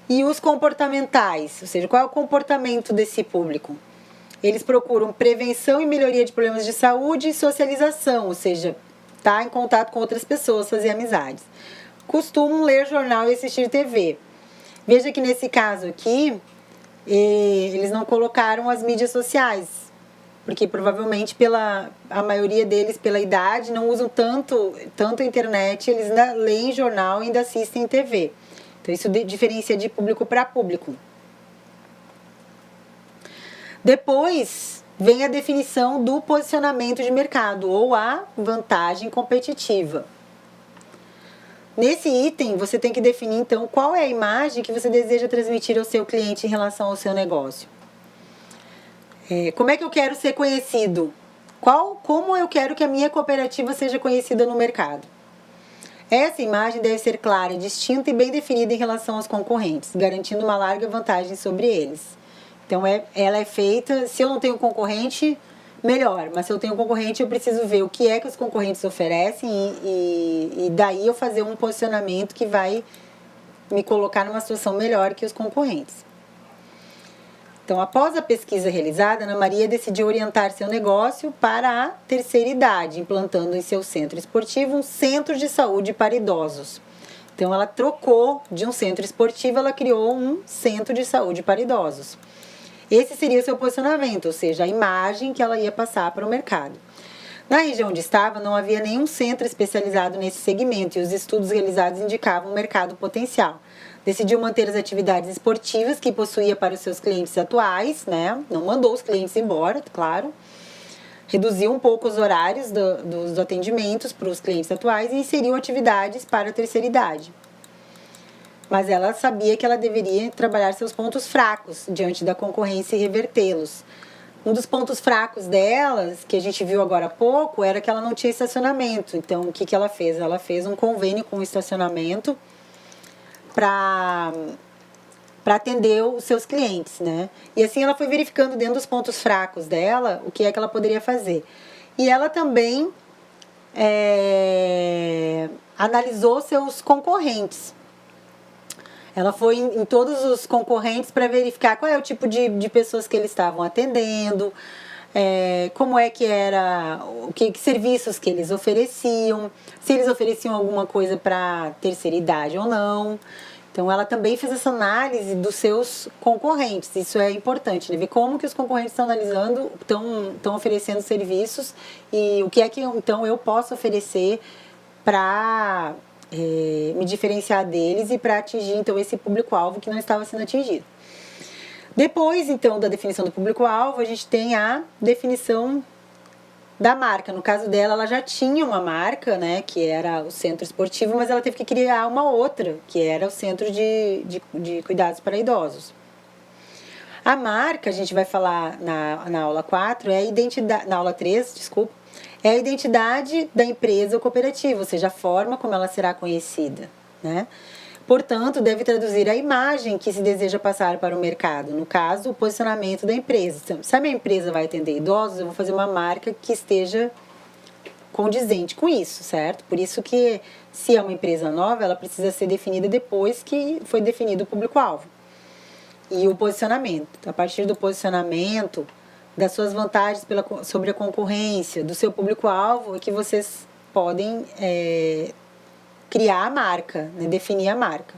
E os comportamentais, ou seja, qual é o comportamento desse público? Eles procuram prevenção e melhoria de problemas de saúde e socialização, ou seja, estar em contato com outras pessoas, fazer amizades. Costumam ler jornal e assistir TV. Veja que nesse caso aqui, eles não colocaram as mídias sociais, porque provavelmente a maioria deles, pela idade, não usam tanto a internet, eles ainda leem jornal e ainda assistem TV. Então, isso diferencia de público para público. Depois, vem a definição do posicionamento de mercado, ou a vantagem competitiva. Nesse item, você tem que definir, então, qual é a imagem que você deseja transmitir ao seu cliente em relação ao seu negócio. Como é que eu quero ser conhecido? Como eu quero que a minha cooperativa seja conhecida no mercado? Essa imagem deve ser clara, distinta e bem definida em relação aos concorrentes, garantindo uma larga vantagem sobre eles. Então, ela é feita, se eu não tenho concorrente, melhor. Mas se eu tenho concorrente, eu preciso ver o que é que os concorrentes oferecem e daí eu fazer um posicionamento que vai me colocar numa situação melhor que os concorrentes. Então, após a pesquisa realizada, Ana Maria decidiu orientar seu negócio para a terceira idade, implantando em seu centro esportivo um centro de saúde para idosos. Então, ela trocou de um centro esportivo, ela criou um centro de saúde para idosos. Esse seria o seu posicionamento, ou seja, a imagem que ela ia passar para o mercado. Na região onde estava, não havia nenhum centro especializado nesse segmento e os estudos realizados indicavam um mercado potencial. Decidiu manter as atividades esportivas que possuía para os seus clientes atuais, né? Não mandou os clientes embora, claro. Reduziu um pouco os horários dos atendimentos para os clientes atuais e inseriu atividades para a terceira idade. Mas ela sabia que ela deveria trabalhar seus pontos fracos diante da concorrência e revertê-los. Um dos pontos fracos delas, que a gente viu agora há pouco, era que ela não tinha estacionamento. Então, o que ela fez? Ela fez um convênio com o estacionamento para atender os seus clientes, né? E assim ela foi verificando dentro dos pontos fracos dela o que é que ela poderia fazer. E ela também analisou seus concorrentes. Ela foi em todos os concorrentes para verificar qual é o tipo de pessoas que eles estavam atendendo, como é que era, que serviços que eles ofereciam, se eles ofereciam alguma coisa para terceira idade ou não. Então, ela também fez essa análise dos seus concorrentes. Isso é importante, né? Ver como que os concorrentes estão analisando, estão oferecendo serviços e o que é que então eu posso oferecer para me diferenciar deles e para atingir então esse público-alvo que não estava sendo atingido. Depois, então, da definição do público-alvo, a gente tem a definição da marca. No caso dela, ela já tinha uma marca, né, que era o centro esportivo, mas ela teve que criar uma outra, que era o centro de cuidados para idosos. A marca, a gente vai falar na aula 4, é a identidade, na aula 3, desculpa, é a identidade da empresa ou cooperativa, ou seja, a forma como ela será conhecida, né? Portanto, deve traduzir a imagem que se deseja passar para o mercado, no caso, o posicionamento da empresa. Então, se a minha empresa vai atender idosos, eu vou fazer uma marca que esteja condizente com isso, certo? Por isso que, se é uma empresa nova, ela precisa ser definida depois que foi definido o público-alvo. E o posicionamento. A partir do posicionamento, das suas vantagens sobre a concorrência, do seu público-alvo, é que vocês podem criar a marca, né? Definir a marca.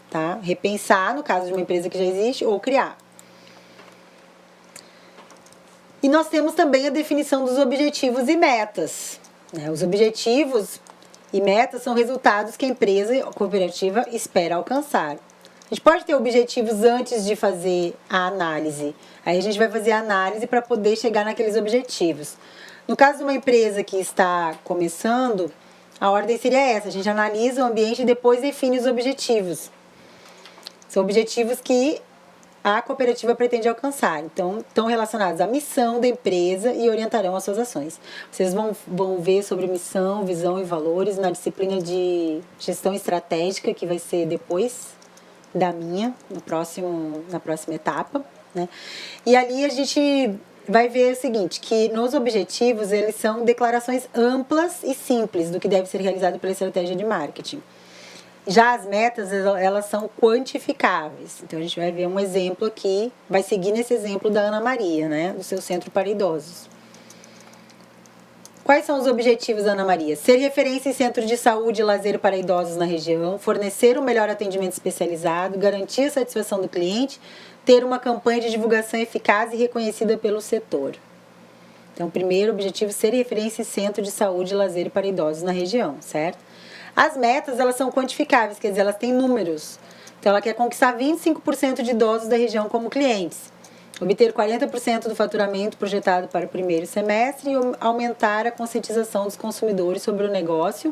Tá? Repensar, no caso de uma empresa que já existe, ou criar. E nós temos também a definição dos objetivos e metas. Né? Os objetivos e metas são resultados que a empresa ou cooperativa espera alcançar. A gente pode ter objetivos antes de fazer a análise. Aí a gente vai fazer a análise para poder chegar naqueles objetivos. No caso de uma empresa que está começando, a ordem seria essa. A gente analisa o ambiente e depois define os objetivos. São objetivos que a cooperativa pretende alcançar. Então, estão relacionados à missão da empresa e orientarão as suas ações. Vocês vão ver sobre missão, visão e valores na disciplina de gestão estratégica, que vai ser depois da minha, na próxima etapa, né? E ali a gente vai ver o seguinte, que nos objetivos eles são declarações amplas e simples do que deve ser realizado pela estratégia de marketing. Já as metas, elas são quantificáveis. Então a gente vai ver um exemplo aqui, vai seguir nesse exemplo da Ana Maria, né, do seu centro para idosos. Quais são os objetivos da Ana Maria? Ser referência em centro de saúde e lazer para idosos na região, fornecer um melhor atendimento especializado, garantir a satisfação do cliente, ter uma campanha de divulgação eficaz e reconhecida pelo setor. Então, o primeiro objetivo, ser referência em centro de saúde e lazer para idosos na região, certo? As metas, elas são quantificáveis, quer dizer, elas têm números. Então, ela quer conquistar 25% de idosos da região como clientes, obter 40% do faturamento projetado para o primeiro semestre e aumentar a conscientização dos consumidores sobre o negócio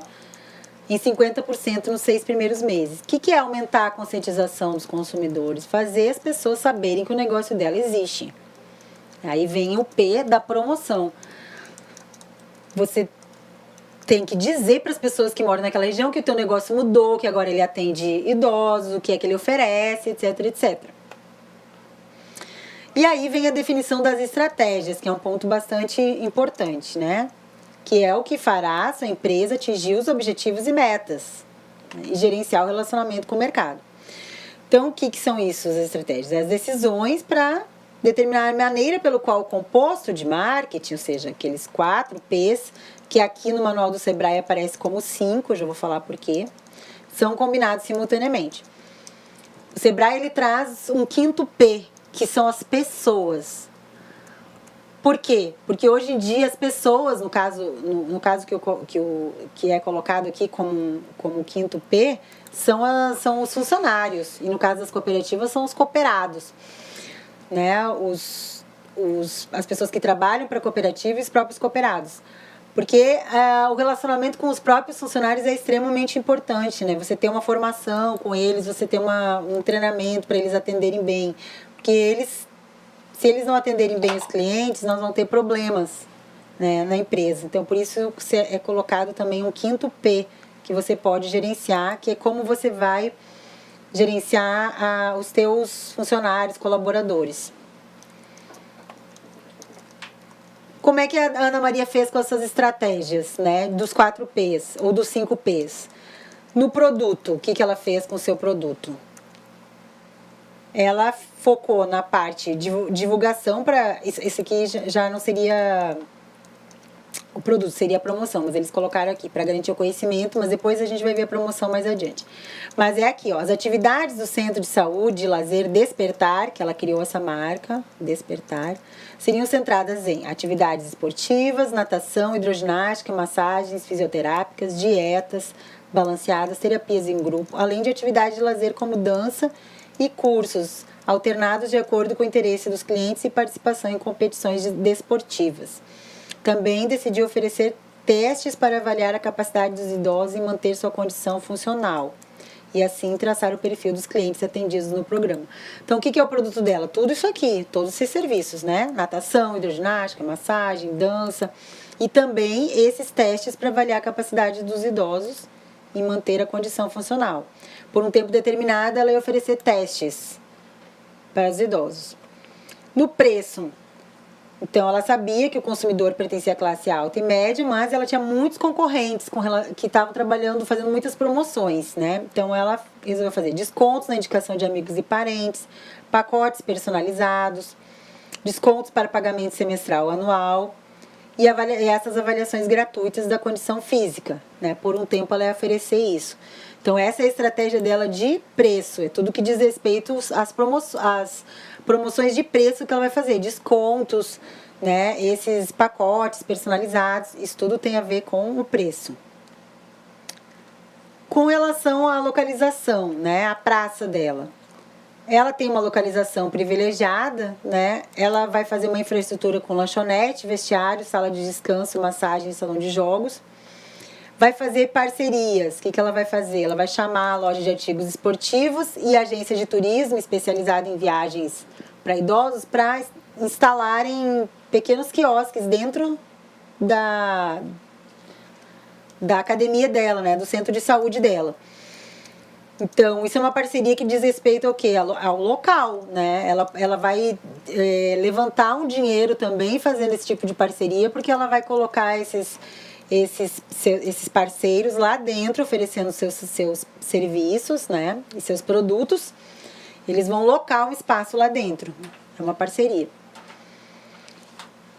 em 50% nos 6 primeiros meses. O que é aumentar a conscientização dos consumidores? Fazer as pessoas saberem que o negócio dela existe. Aí vem o P da promoção. Você tem que dizer para as pessoas que moram naquela região que o teu negócio mudou, que agora ele atende idosos, o que é que ele oferece, etc, etc. E aí vem a definição das estratégias, que é um ponto bastante importante, né? Que é o que fará a sua empresa atingir os objetivos e metas, né? E gerenciar o relacionamento com o mercado. Então, o que são isso, as estratégias? As decisões para determinar a maneira pelo qual o composto de marketing, ou seja, aqueles 4 P's, que aqui no manual do Sebrae aparece como 5, eu já vou falar por quê, são combinados simultaneamente. O Sebrae, ele traz um 5º P, que são as pessoas. Por quê? Porque hoje em dia as pessoas, no caso que é colocado aqui como 5º P, são os funcionários. E no caso das cooperativas são os cooperados. Né? As pessoas que trabalham para a cooperativa e os próprios cooperados. Porque o relacionamento com os próprios funcionários é extremamente importante, né? Você ter uma formação com eles, você ter um treinamento para eles atenderem bem. Porque se eles não atenderem bem os clientes, nós vamos ter problemas, né, na empresa. Então, por isso é colocado também um 5º P que você pode gerenciar, que é como você vai gerenciar os teus funcionários, colaboradores. Como é que a Ana Maria fez com essas estratégias, né, dos 4 P's ou dos 5 P's? No produto, o que ela fez com o seu produto? Ela focou na parte de divulgação para... Esse aqui já não seria o produto, seria a promoção, mas eles colocaram aqui para garantir o conhecimento, mas depois a gente vai ver a promoção mais adiante. Mas é aqui, ó, as atividades do Centro de Saúde e Lazer Despertar, que ela criou essa marca, Despertar, seriam centradas em atividades esportivas, natação, hidroginástica, massagens fisioterápicas, dietas balanceadas, terapias em grupo, além de atividades de lazer como dança e cursos, alternados de acordo com o interesse dos clientes e participação em competições desportivas. também decidiu oferecer testes para avaliar a capacidade dos idosos em manter sua condição funcional e assim traçar o perfil dos clientes atendidos no programa. Então, o que é o produto dela? Tudo isso aqui, todos esses serviços, né? Natação, hidroginástica, massagem, dança e também esses testes para avaliar a capacidade dos idosos em manter a condição funcional. Por um tempo determinado, ela ia oferecer testes para os idosos. No preço, então ela sabia que o consumidor pertencia à classe alta e média, mas ela tinha muitos concorrentes que estavam trabalhando, fazendo muitas promoções, né? Então ela resolveu fazer descontos na indicação de amigos e parentes, pacotes personalizados, descontos para pagamento semestral ou anual e essas avaliações gratuitas da condição física, né? Por um tempo ela ia oferecer isso. Então essa é a estratégia dela de preço, é tudo que diz respeito às promoções de preço que ela vai fazer, descontos, né, esses pacotes personalizados, isso tudo tem a ver com o preço. Com relação à localização, né, a praça dela, ela tem uma localização privilegiada, né, ela vai fazer uma infraestrutura com lanchonete, vestiário, sala de descanso, massagem, salão de jogos. Vai fazer parcerias. O que ela vai fazer? Ela vai chamar a loja de artigos esportivos e a agência de turismo especializada em viagens para idosos para instalarem pequenos quiosques dentro da academia dela, né? Do centro de saúde dela. Então, isso é uma parceria que diz respeito ao quê? Ao local, né? Ela vai levantar um dinheiro também fazendo esse tipo de parceria, porque ela vai colocar esses parceiros lá dentro, oferecendo seus serviços, né, e seus produtos. Eles vão locar um espaço lá dentro. É uma parceria.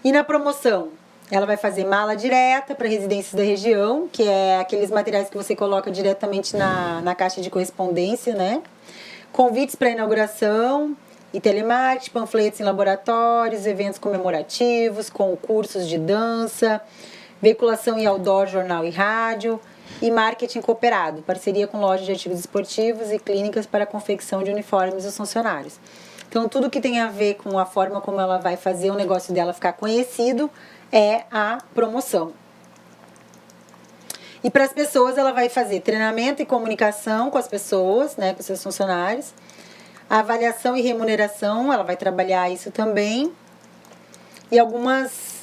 E na promoção? Ela vai fazer mala direta para residências da região, que é aqueles materiais que você coloca diretamente na caixa de correspondência, né? Convites para inauguração e telemarketing, panfletos em laboratórios, eventos comemorativos, concursos de dança, veiculação em outdoor, jornal e rádio e marketing cooperado, parceria com lojas de artigos esportivos e clínicas para a confecção de uniformes dos funcionários. Então, tudo que tem a ver com a forma como ela vai fazer o negócio dela ficar conhecido é a promoção. E para as pessoas, ela vai fazer treinamento e comunicação com as pessoas, né, com seus funcionários, a avaliação e remuneração, ela vai trabalhar isso também, e algumas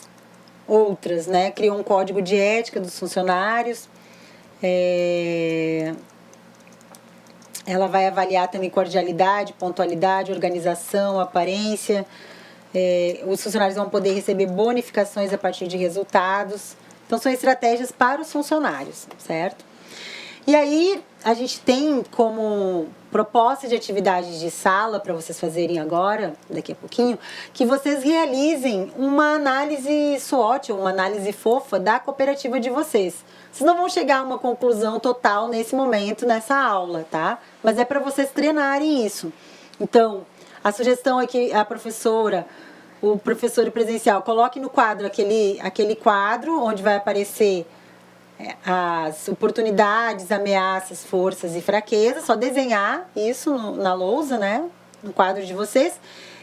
outras, né? Criou um código de ética dos funcionários. Ela vai avaliar também cordialidade, pontualidade, organização, aparência. Os funcionários vão poder receber bonificações a partir de resultados. Então, são estratégias para os funcionários, certo? E aí, a gente tem como proposta de atividades de sala para vocês fazerem agora, daqui a pouquinho, que vocês realizem uma análise SWOT, uma análise fofa da cooperativa de vocês. Vocês não vão chegar a uma conclusão total nesse momento, nessa aula, tá? Mas é para vocês treinarem isso. Então, a sugestão é que a professora, o professor presencial, coloque no quadro aquele quadro onde vai aparecer as oportunidades, ameaças, forças e fraquezas, só desenhar isso na lousa, né, no quadro de vocês,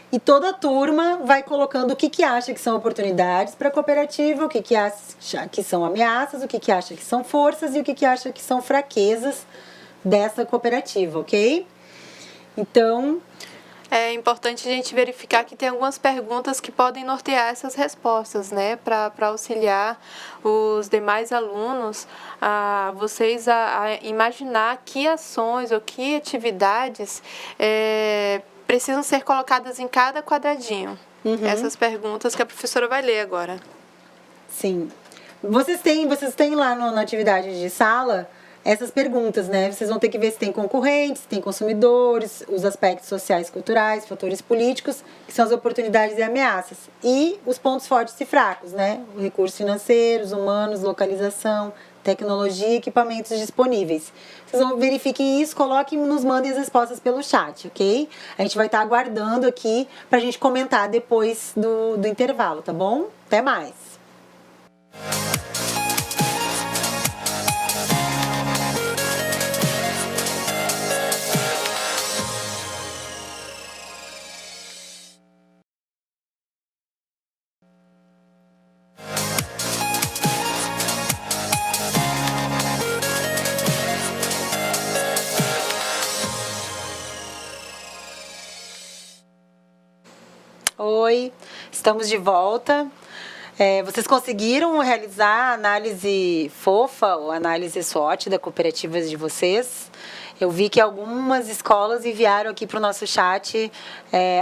e toda a turma vai colocando o que acha que são oportunidades para a cooperativa, o que acha que são ameaças, o que acha que são forças e o que acha que são fraquezas dessa cooperativa, ok? Então, é importante a gente verificar que tem algumas perguntas que podem nortear essas respostas, né? Para auxiliar os demais alunos a imaginar que ações ou que atividades precisam ser colocadas em cada quadradinho. Essas perguntas que a professora vai ler agora. Sim. Vocês têm lá na atividade de sala essas perguntas, né? Vocês vão ter que ver se tem concorrentes, se tem consumidores, os aspectos sociais, culturais, fatores políticos, que são as oportunidades e ameaças. E os pontos fortes e fracos, né? Recursos financeiros, humanos, localização, tecnologia e equipamentos disponíveis. Vocês vão verifiquem isso, coloquem e nos mandem as respostas pelo chat, ok? A gente vai estar aguardando aqui pra gente comentar depois do intervalo, tá bom? Até mais! Oi, estamos de volta. Vocês conseguiram realizar a análise FOFA, ou análise SWOT da cooperativa de vocês? Eu vi que algumas escolas enviaram aqui para o nosso chat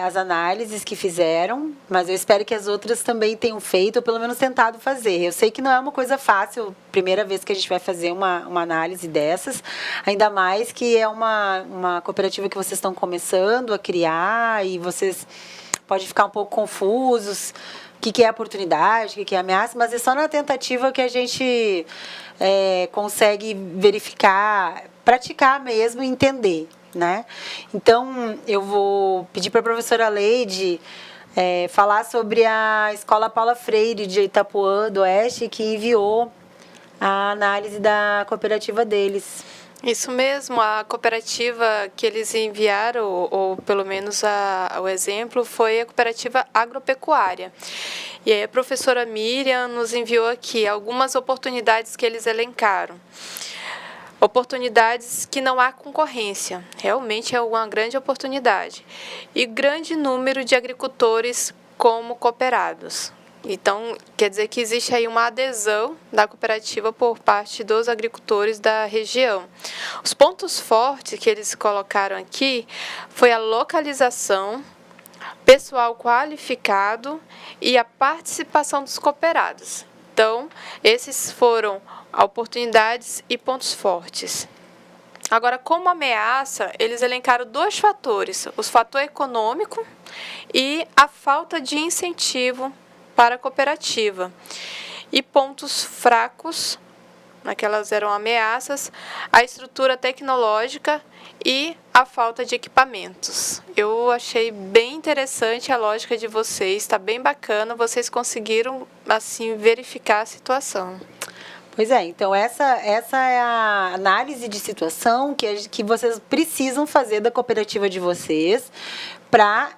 as análises que fizeram, mas eu espero que as outras também tenham feito, ou pelo menos tentado fazer. Eu sei que não é uma coisa fácil, primeira vez que a gente vai fazer uma análise dessas, ainda mais que é uma cooperativa que vocês estão começando a criar e vocês podem ficar um pouco confusos. O que é oportunidade, o que é ameaça, mas é só na tentativa que a gente consegue verificar, praticar mesmo e entender, né? Então, eu vou pedir para a professora Leide falar sobre a Escola Paula Freire de Itapuã do Oeste, que enviou a análise da cooperativa deles. Isso mesmo, a cooperativa que eles enviaram, ou pelo menos o exemplo, foi a cooperativa agropecuária. E aí a professora Miriam nos enviou aqui algumas oportunidades que eles elencaram. Oportunidades que não há concorrência, realmente é uma grande oportunidade. E grande número de agricultores como cooperados. Então, quer dizer que existe aí uma adesão da cooperativa por parte dos agricultores da região. Os pontos fortes que eles colocaram aqui foi a localização, pessoal qualificado e a participação dos cooperados. Então, esses foram oportunidades e pontos fortes. Agora, como ameaça, eles elencaram 2 fatores: o fator econômico e a falta de incentivo para a cooperativa. E pontos fracos, naquelas eram ameaças, a estrutura tecnológica e a falta de equipamentos. Eu achei bem interessante a lógica de vocês, está bem bacana, vocês conseguiram assim verificar a situação. Pois é, então essa é a análise de situação que vocês precisam fazer da cooperativa de vocês para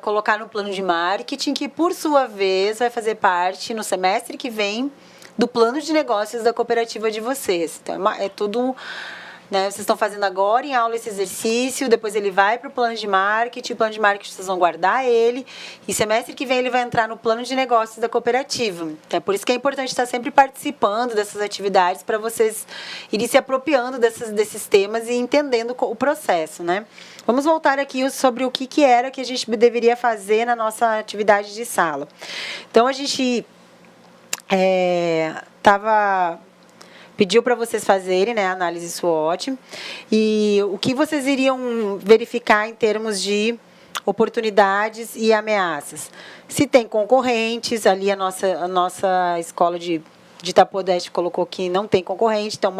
colocar no plano de marketing, que por sua vez vai fazer parte no semestre que vem do plano de negócios da cooperativa de vocês. Então é tudo, né, vocês estão fazendo agora em aula esse exercício, depois ele vai para o plano de marketing, o plano de marketing vocês vão guardar ele, e semestre que vem ele vai entrar no plano de negócios da cooperativa. Então, é por isso que é importante estar sempre participando dessas atividades para vocês irem se apropriando desses temas e entendendo o processo, né? Vamos voltar aqui sobre o que era que a gente deveria fazer na nossa atividade de sala. Então, a gente pediu para vocês fazerem, né, a análise SWOT, e o que vocês iriam verificar em termos de oportunidades e ameaças. Se tem concorrentes, ali a nossa escola de Itapuã do Oeste colocou que não tem concorrente, então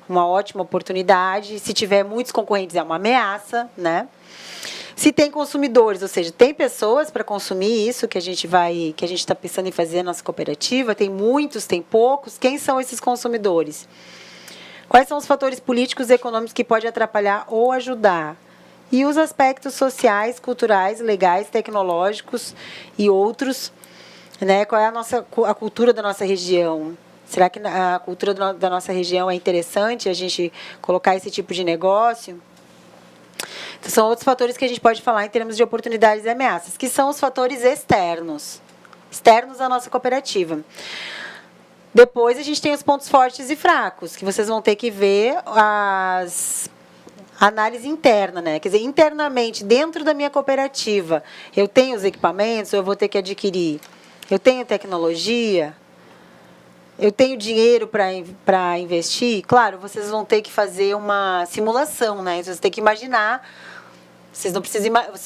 uma ótima oportunidade. Se tiver muitos concorrentes, é uma ameaça, né? Se tem consumidores, ou seja, tem pessoas para consumir isso que a gente está pensando em fazer na nossa cooperativa, tem muitos, tem poucos. Quem são esses consumidores? Quais são os fatores políticos e econômicos que podem atrapalhar ou ajudar? E os aspectos sociais, culturais, legais, tecnológicos e outros, né? Qual é a cultura da nossa região? Será que a cultura da nossa região é interessante a gente colocar esse tipo de negócio? Então, são outros fatores que a gente pode falar em termos de oportunidades e ameaças, que são os fatores externos à nossa cooperativa. Depois, a gente tem os pontos fortes e fracos, que vocês vão ter que ver a análise interna, né? Quer dizer, internamente, dentro da minha cooperativa, eu tenho os equipamentos, ou eu vou ter que adquirir? Eu tenho tecnologia? Eu tenho dinheiro para investir? Claro, vocês vão ter que fazer uma simulação, né? Vocês têm que imaginar. Vocês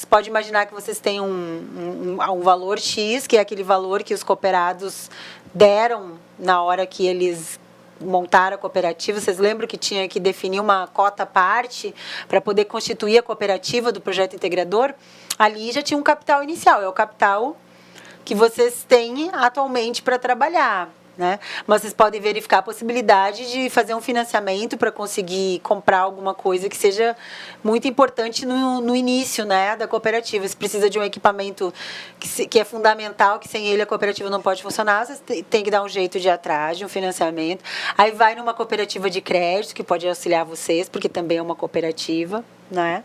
podem imaginar que vocês têm um valor X, que é aquele valor que os cooperados deram na hora que eles montaram a cooperativa. Vocês lembram que tinha que definir uma cota à parte para poder constituir a cooperativa do projeto integrador? Ali já tinha um capital inicial, é o capital que vocês têm atualmente para trabalhar, né? Mas vocês podem verificar a possibilidade de fazer um financiamento para conseguir comprar alguma coisa que seja muito importante no início, né, da cooperativa. Se precisa de um equipamento que é fundamental, que sem ele a cooperativa não pode funcionar, vocês têm que dar um jeito de ir atrás de um financiamento. Aí vai numa cooperativa de crédito, que pode auxiliar vocês, porque também é uma cooperativa, né?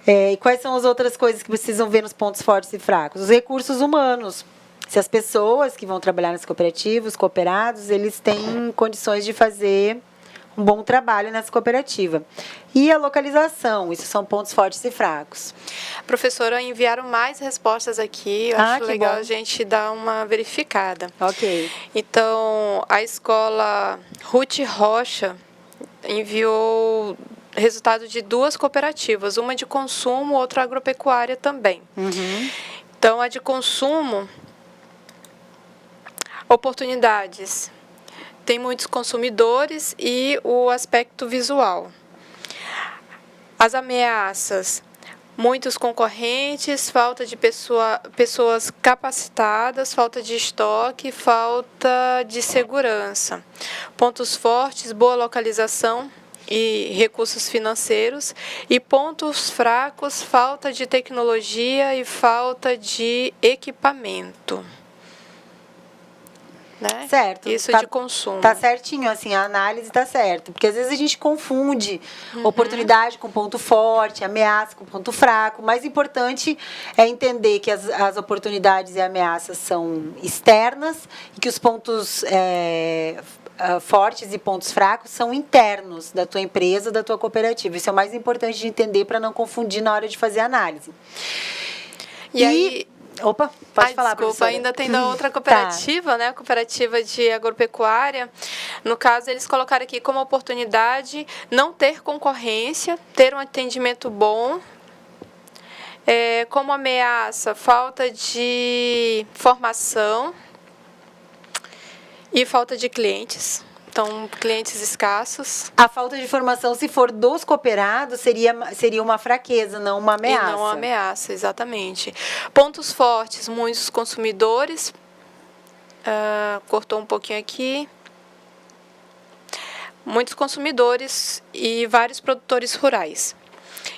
E quais são as outras coisas que precisam ver nos pontos fortes e fracos? Os recursos humanos. Se as pessoas que vão trabalhar nas cooperativas, os cooperados, eles têm condições de fazer um bom trabalho nessa cooperativa. E a localização, isso são pontos fortes e fracos. Professora, enviaram mais respostas aqui, eu acho legal a gente dar uma verificada. Ok. Então, a escola Ruth Rocha enviou resultado de 2 cooperativas, uma de consumo, outra agropecuária também. Então, a de consumo, oportunidades. Tem muitos consumidores e o aspecto visual. As ameaças, muitos concorrentes, falta de pessoas capacitadas, falta de estoque, falta de segurança. Pontos fortes, boa localização e recursos financeiros. E pontos fracos, falta de tecnologia e falta de equipamento. Né? Certo. Isso de consumo. Tá certinho, assim, a análise tá certa. Porque às vezes a gente confunde oportunidade com ponto forte, ameaça com ponto fraco. O mais importante é entender que as oportunidades e ameaças são externas e que os pontos fortes e pontos fracos são internos da tua empresa, da tua cooperativa. Isso é o mais importante de entender para não confundir na hora de fazer a análise. E aí... Opa, pode falar, desculpa, professora. ainda tem da outra cooperativa, né? A cooperativa de agropecuária. No caso, eles colocaram aqui como oportunidade não ter concorrência, ter um atendimento bom. Como ameaça, falta de formação e falta de clientes. Então, clientes escassos. A falta de formação, se for dos cooperados, seria uma fraqueza, não uma ameaça. E não uma ameaça, exatamente. Pontos fortes, muitos consumidores. Cortou um pouquinho aqui. Muitos consumidores e vários produtores rurais.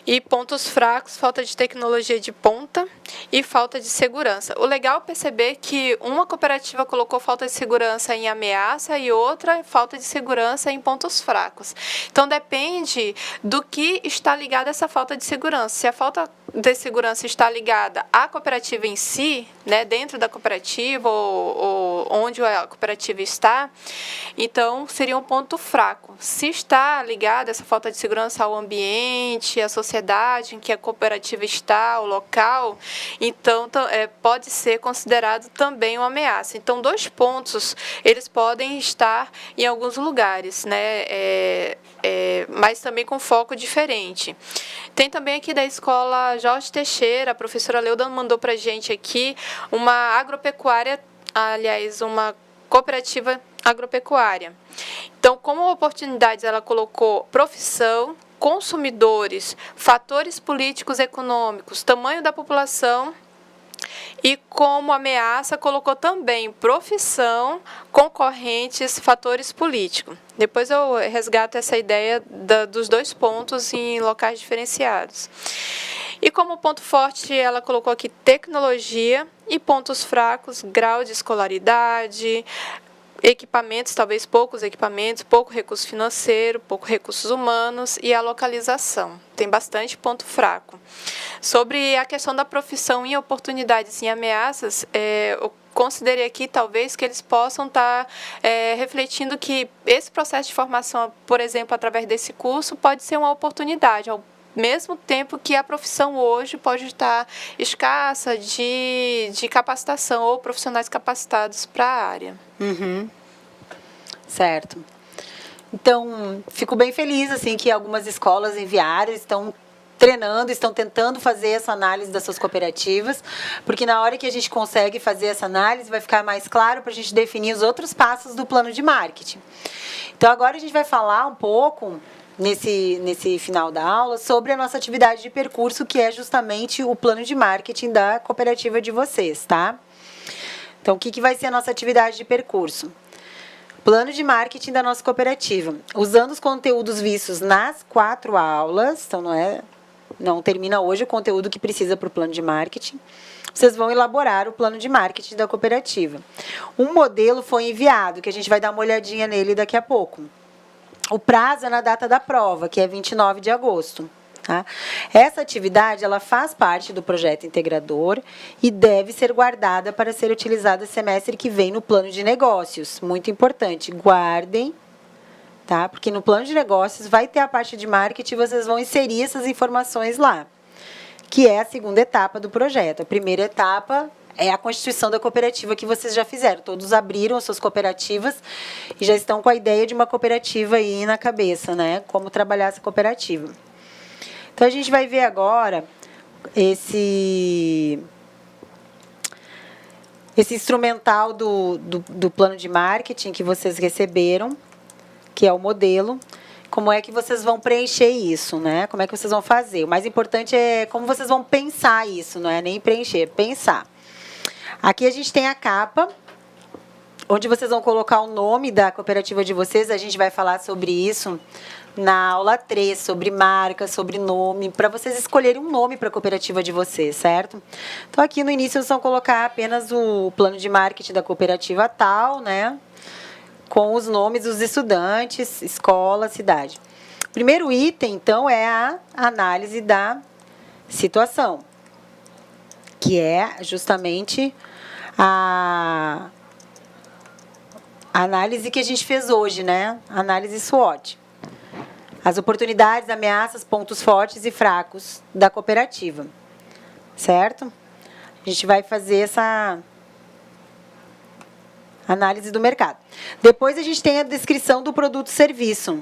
E pontos fracos, falta de tecnologia de ponta e falta de segurança. O legal é perceber que uma cooperativa colocou falta de segurança em ameaça e outra falta de segurança em pontos fracos. Então, depende do que está ligado a essa falta de segurança. Se a falta de segurança está ligada à cooperativa em si, né, dentro da cooperativa ou onde a cooperativa está, então seria um ponto fraco. Se está ligada essa falta de segurança ao ambiente, à sociedade em que a cooperativa está, o local, então pode ser considerado também uma ameaça. Então, 2 pontos, eles podem estar em alguns lugares, né, mas também com foco diferente. Tem também aqui da escola Jorge Teixeira, a professora Leuda mandou para a gente aqui uma agropecuária, aliás, uma cooperativa agropecuária. Então, como oportunidades, ela colocou profissão, consumidores, fatores políticos e econômicos, tamanho da população. E como ameaça, colocou também profissão, concorrentes, fatores políticos. Depois eu resgato essa ideia dos 2 pontos em locais diferenciados. E como ponto forte, ela colocou aqui tecnologia e pontos fracos, grau de escolaridade, equipamentos, talvez poucos equipamentos, pouco recurso financeiro, pouco recursos humanos e a localização. Tem bastante ponto fraco. Sobre a questão da profissão e oportunidades e ameaças, eu considerei aqui, talvez, que eles possam estar refletindo que esse processo de formação, por exemplo, através desse curso, pode ser uma oportunidade, ao mesmo tempo que a profissão hoje pode estar escassa de capacitação ou profissionais capacitados para a área. Certo. Então, fico bem feliz assim que algumas escolas enviaram, estão treinando, estão tentando fazer essa análise das suas cooperativas, porque na hora que a gente consegue fazer essa análise, vai ficar mais claro para a gente definir os outros passos do plano de marketing. Então, agora a gente vai falar um pouco, nesse final da aula, sobre a nossa atividade de percurso, que é justamente o plano de marketing da cooperativa de vocês, tá? Então, o que vai ser a nossa atividade de percurso? Plano de marketing da nossa cooperativa. Usando os conteúdos vistos nas 4 aulas, então não termina hoje o conteúdo que precisa para o plano de marketing, vocês vão elaborar o plano de marketing da cooperativa. Um modelo foi enviado, que a gente vai dar uma olhadinha nele daqui a pouco. O prazo é na data da prova, que é 29 de agosto. Tá? Essa atividade ela faz parte do projeto integrador e deve ser guardada para ser utilizada semestre que vem no plano de negócios. Muito importante, guardem, tá? Porque no plano de negócios vai ter a parte de marketing e vocês vão inserir essas informações lá, que é a segunda etapa do projeto. A primeira etapa é a constituição da cooperativa que vocês já fizeram. Todos abriram as suas cooperativas e já estão com a ideia de uma cooperativa aí na cabeça, né? Como trabalhar essa cooperativa. Então, a gente vai ver agora esse instrumental do plano de marketing que vocês receberam, que é o modelo. Como é que vocês vão preencher isso, né? Como é que vocês vão fazer? O mais importante é como vocês vão pensar isso, não é nem preencher, pensar. Aqui a gente tem a capa, onde vocês vão colocar o nome da cooperativa de vocês. A gente vai falar sobre isso na aula 3, sobre marca, sobre nome, para vocês escolherem um nome para a cooperativa de vocês, certo? Então, aqui no início, vocês vão colocar apenas o plano de marketing da cooperativa tal, né? Com os nomes dos estudantes, escola, cidade. O primeiro item, então, é a análise da situação, que é justamente a análise que a gente fez hoje, né? Análise SWOT. As oportunidades, ameaças, pontos fortes e fracos da cooperativa. Certo? A gente vai fazer essa análise do mercado. Depois a gente tem a descrição do produto e serviço.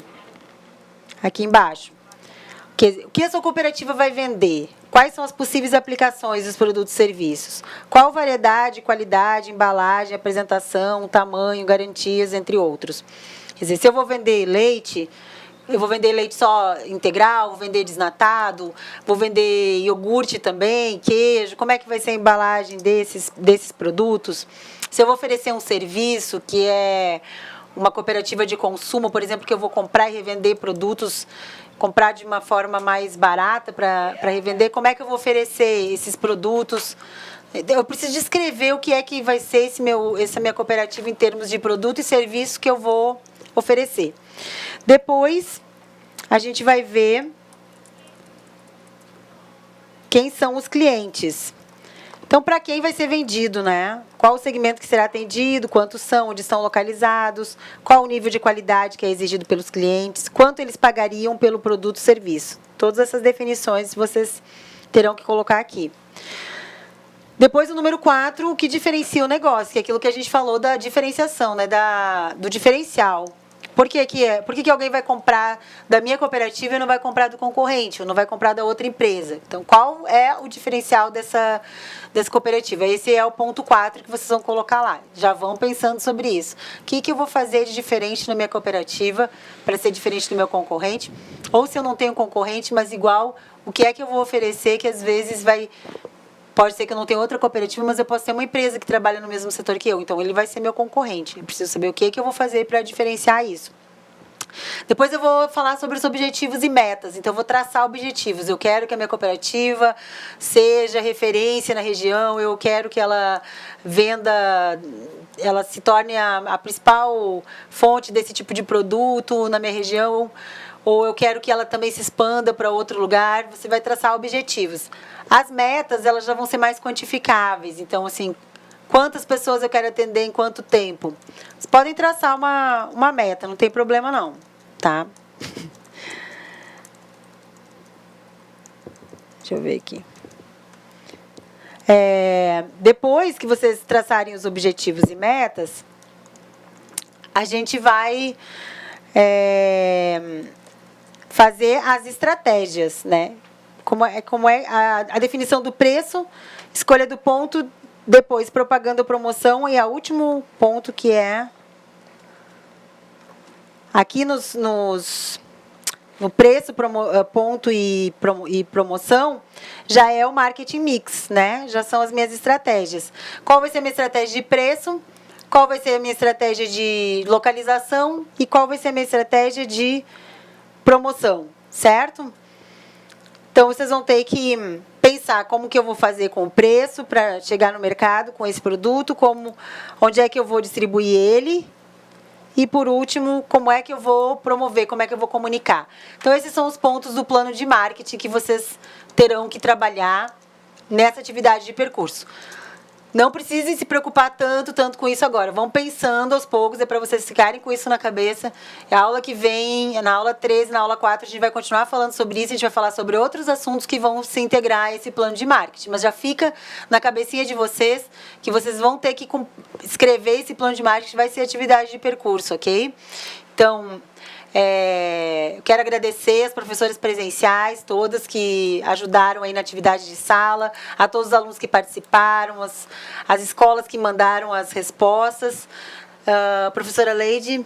Aqui embaixo. O que a sua cooperativa vai vender? Quais são as possíveis aplicações dos produtos e serviços? Qual variedade, qualidade, embalagem, apresentação, tamanho, garantias, entre outros. Quer dizer, se eu vou vender leite, eu vou vender leite só integral, vou vender desnatado, vou vender iogurte também, queijo. Como é que vai ser a embalagem desses produtos? Se eu vou oferecer um serviço que é uma cooperativa de consumo, por exemplo, que eu vou comprar e revender produtos, comprar de uma forma mais barata para revender, como é que eu vou oferecer esses produtos? Eu preciso descrever o que é que vai ser essa minha cooperativa em termos de produto e serviço que eu vou oferecer. Depois, a gente vai ver quem são os clientes. Então, para quem vai ser vendido, né? Qual o segmento que será atendido, quantos são, onde estão localizados, qual o nível de qualidade que é exigido pelos clientes, quanto eles pagariam pelo produto ou serviço. Todas essas definições vocês terão que colocar aqui. Depois, o número 4, o que diferencia o negócio, que é aquilo que a gente falou da diferenciação, né? Do diferencial. Por que alguém vai comprar da minha cooperativa e não vai comprar do concorrente, ou não vai comprar da outra empresa? Então, qual é o diferencial dessa cooperativa? Esse é o ponto 4 que vocês vão colocar lá. Já vão pensando sobre isso. O que eu vou fazer de diferente na minha cooperativa para ser diferente do meu concorrente? Ou se eu não tenho concorrente, mas igual, o que é que eu vou oferecer que às vezes vai... Pode ser que eu não tenha outra cooperativa, mas eu posso ter uma empresa que trabalha no mesmo setor que eu. Então, ele vai ser meu concorrente. Eu preciso saber o que eu vou fazer para diferenciar isso. Depois eu vou falar sobre os objetivos e metas. Então, eu vou traçar objetivos. Eu quero que a minha cooperativa seja referência na região. Eu quero que ela venda... Ela se torne a principal fonte desse tipo de produto na minha região. Ou eu quero que ela também se expanda para outro lugar. Você vai traçar objetivos. As metas, elas já vão ser mais quantificáveis. Então, assim, quantas pessoas eu quero atender em quanto tempo? Vocês podem traçar uma meta, não tem problema não, tá? Deixa eu ver aqui. Depois que vocês traçarem os objetivos e metas, a gente vai fazer as estratégias, né? Como é a definição do preço, escolha do ponto, depois propaganda ou promoção, e o último ponto que é aqui no preço, ponto e promoção, já é o marketing mix, né? Já são as minhas estratégias. Qual vai ser a minha estratégia de preço? Qual vai ser a minha estratégia de localização? E qual vai ser a minha estratégia de promoção, certo? Então, vocês vão ter que pensar como que eu vou fazer com o preço para chegar no mercado com esse produto, onde é que eu vou distribuir ele E, por último, como é que eu vou promover, como é que eu vou comunicar. Então, esses são os pontos do plano de marketing que vocês terão que trabalhar nessa atividade de percurso. Não precisem se preocupar tanto com isso agora. Vão pensando aos poucos, é para vocês ficarem com isso na cabeça. A aula que vem, na aula 13, na aula 4, a gente vai continuar falando sobre isso. A gente vai falar sobre outros assuntos que vão se integrar a esse plano de marketing. Mas já fica na cabecinha de vocês que vocês vão ter que escrever esse plano de marketing, vai ser atividade de percurso, ok? Então, eu quero agradecer as professoras presenciais, todas que ajudaram aí na atividade de sala, a todos os alunos que participaram, as escolas que mandaram as respostas. Professora Leide.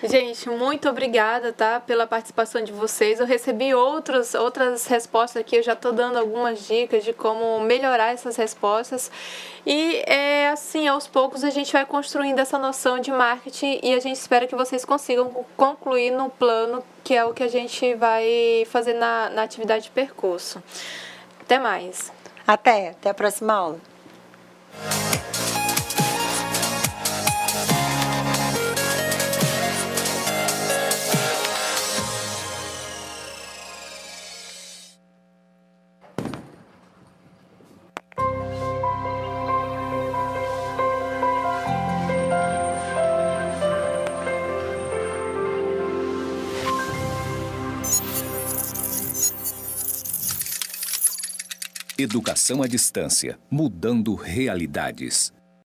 Gente, muito obrigada, tá, pela participação de vocês. Eu recebi outras respostas aqui, eu já estou dando algumas dicas de como melhorar essas respostas. E, assim, aos poucos a gente vai construindo essa noção de marketing e a gente espera que vocês consigam concluir no plano, que é o que a gente vai fazer na atividade de percurso. Até mais. Até a próxima aula. Educação à distância, mudando realidades.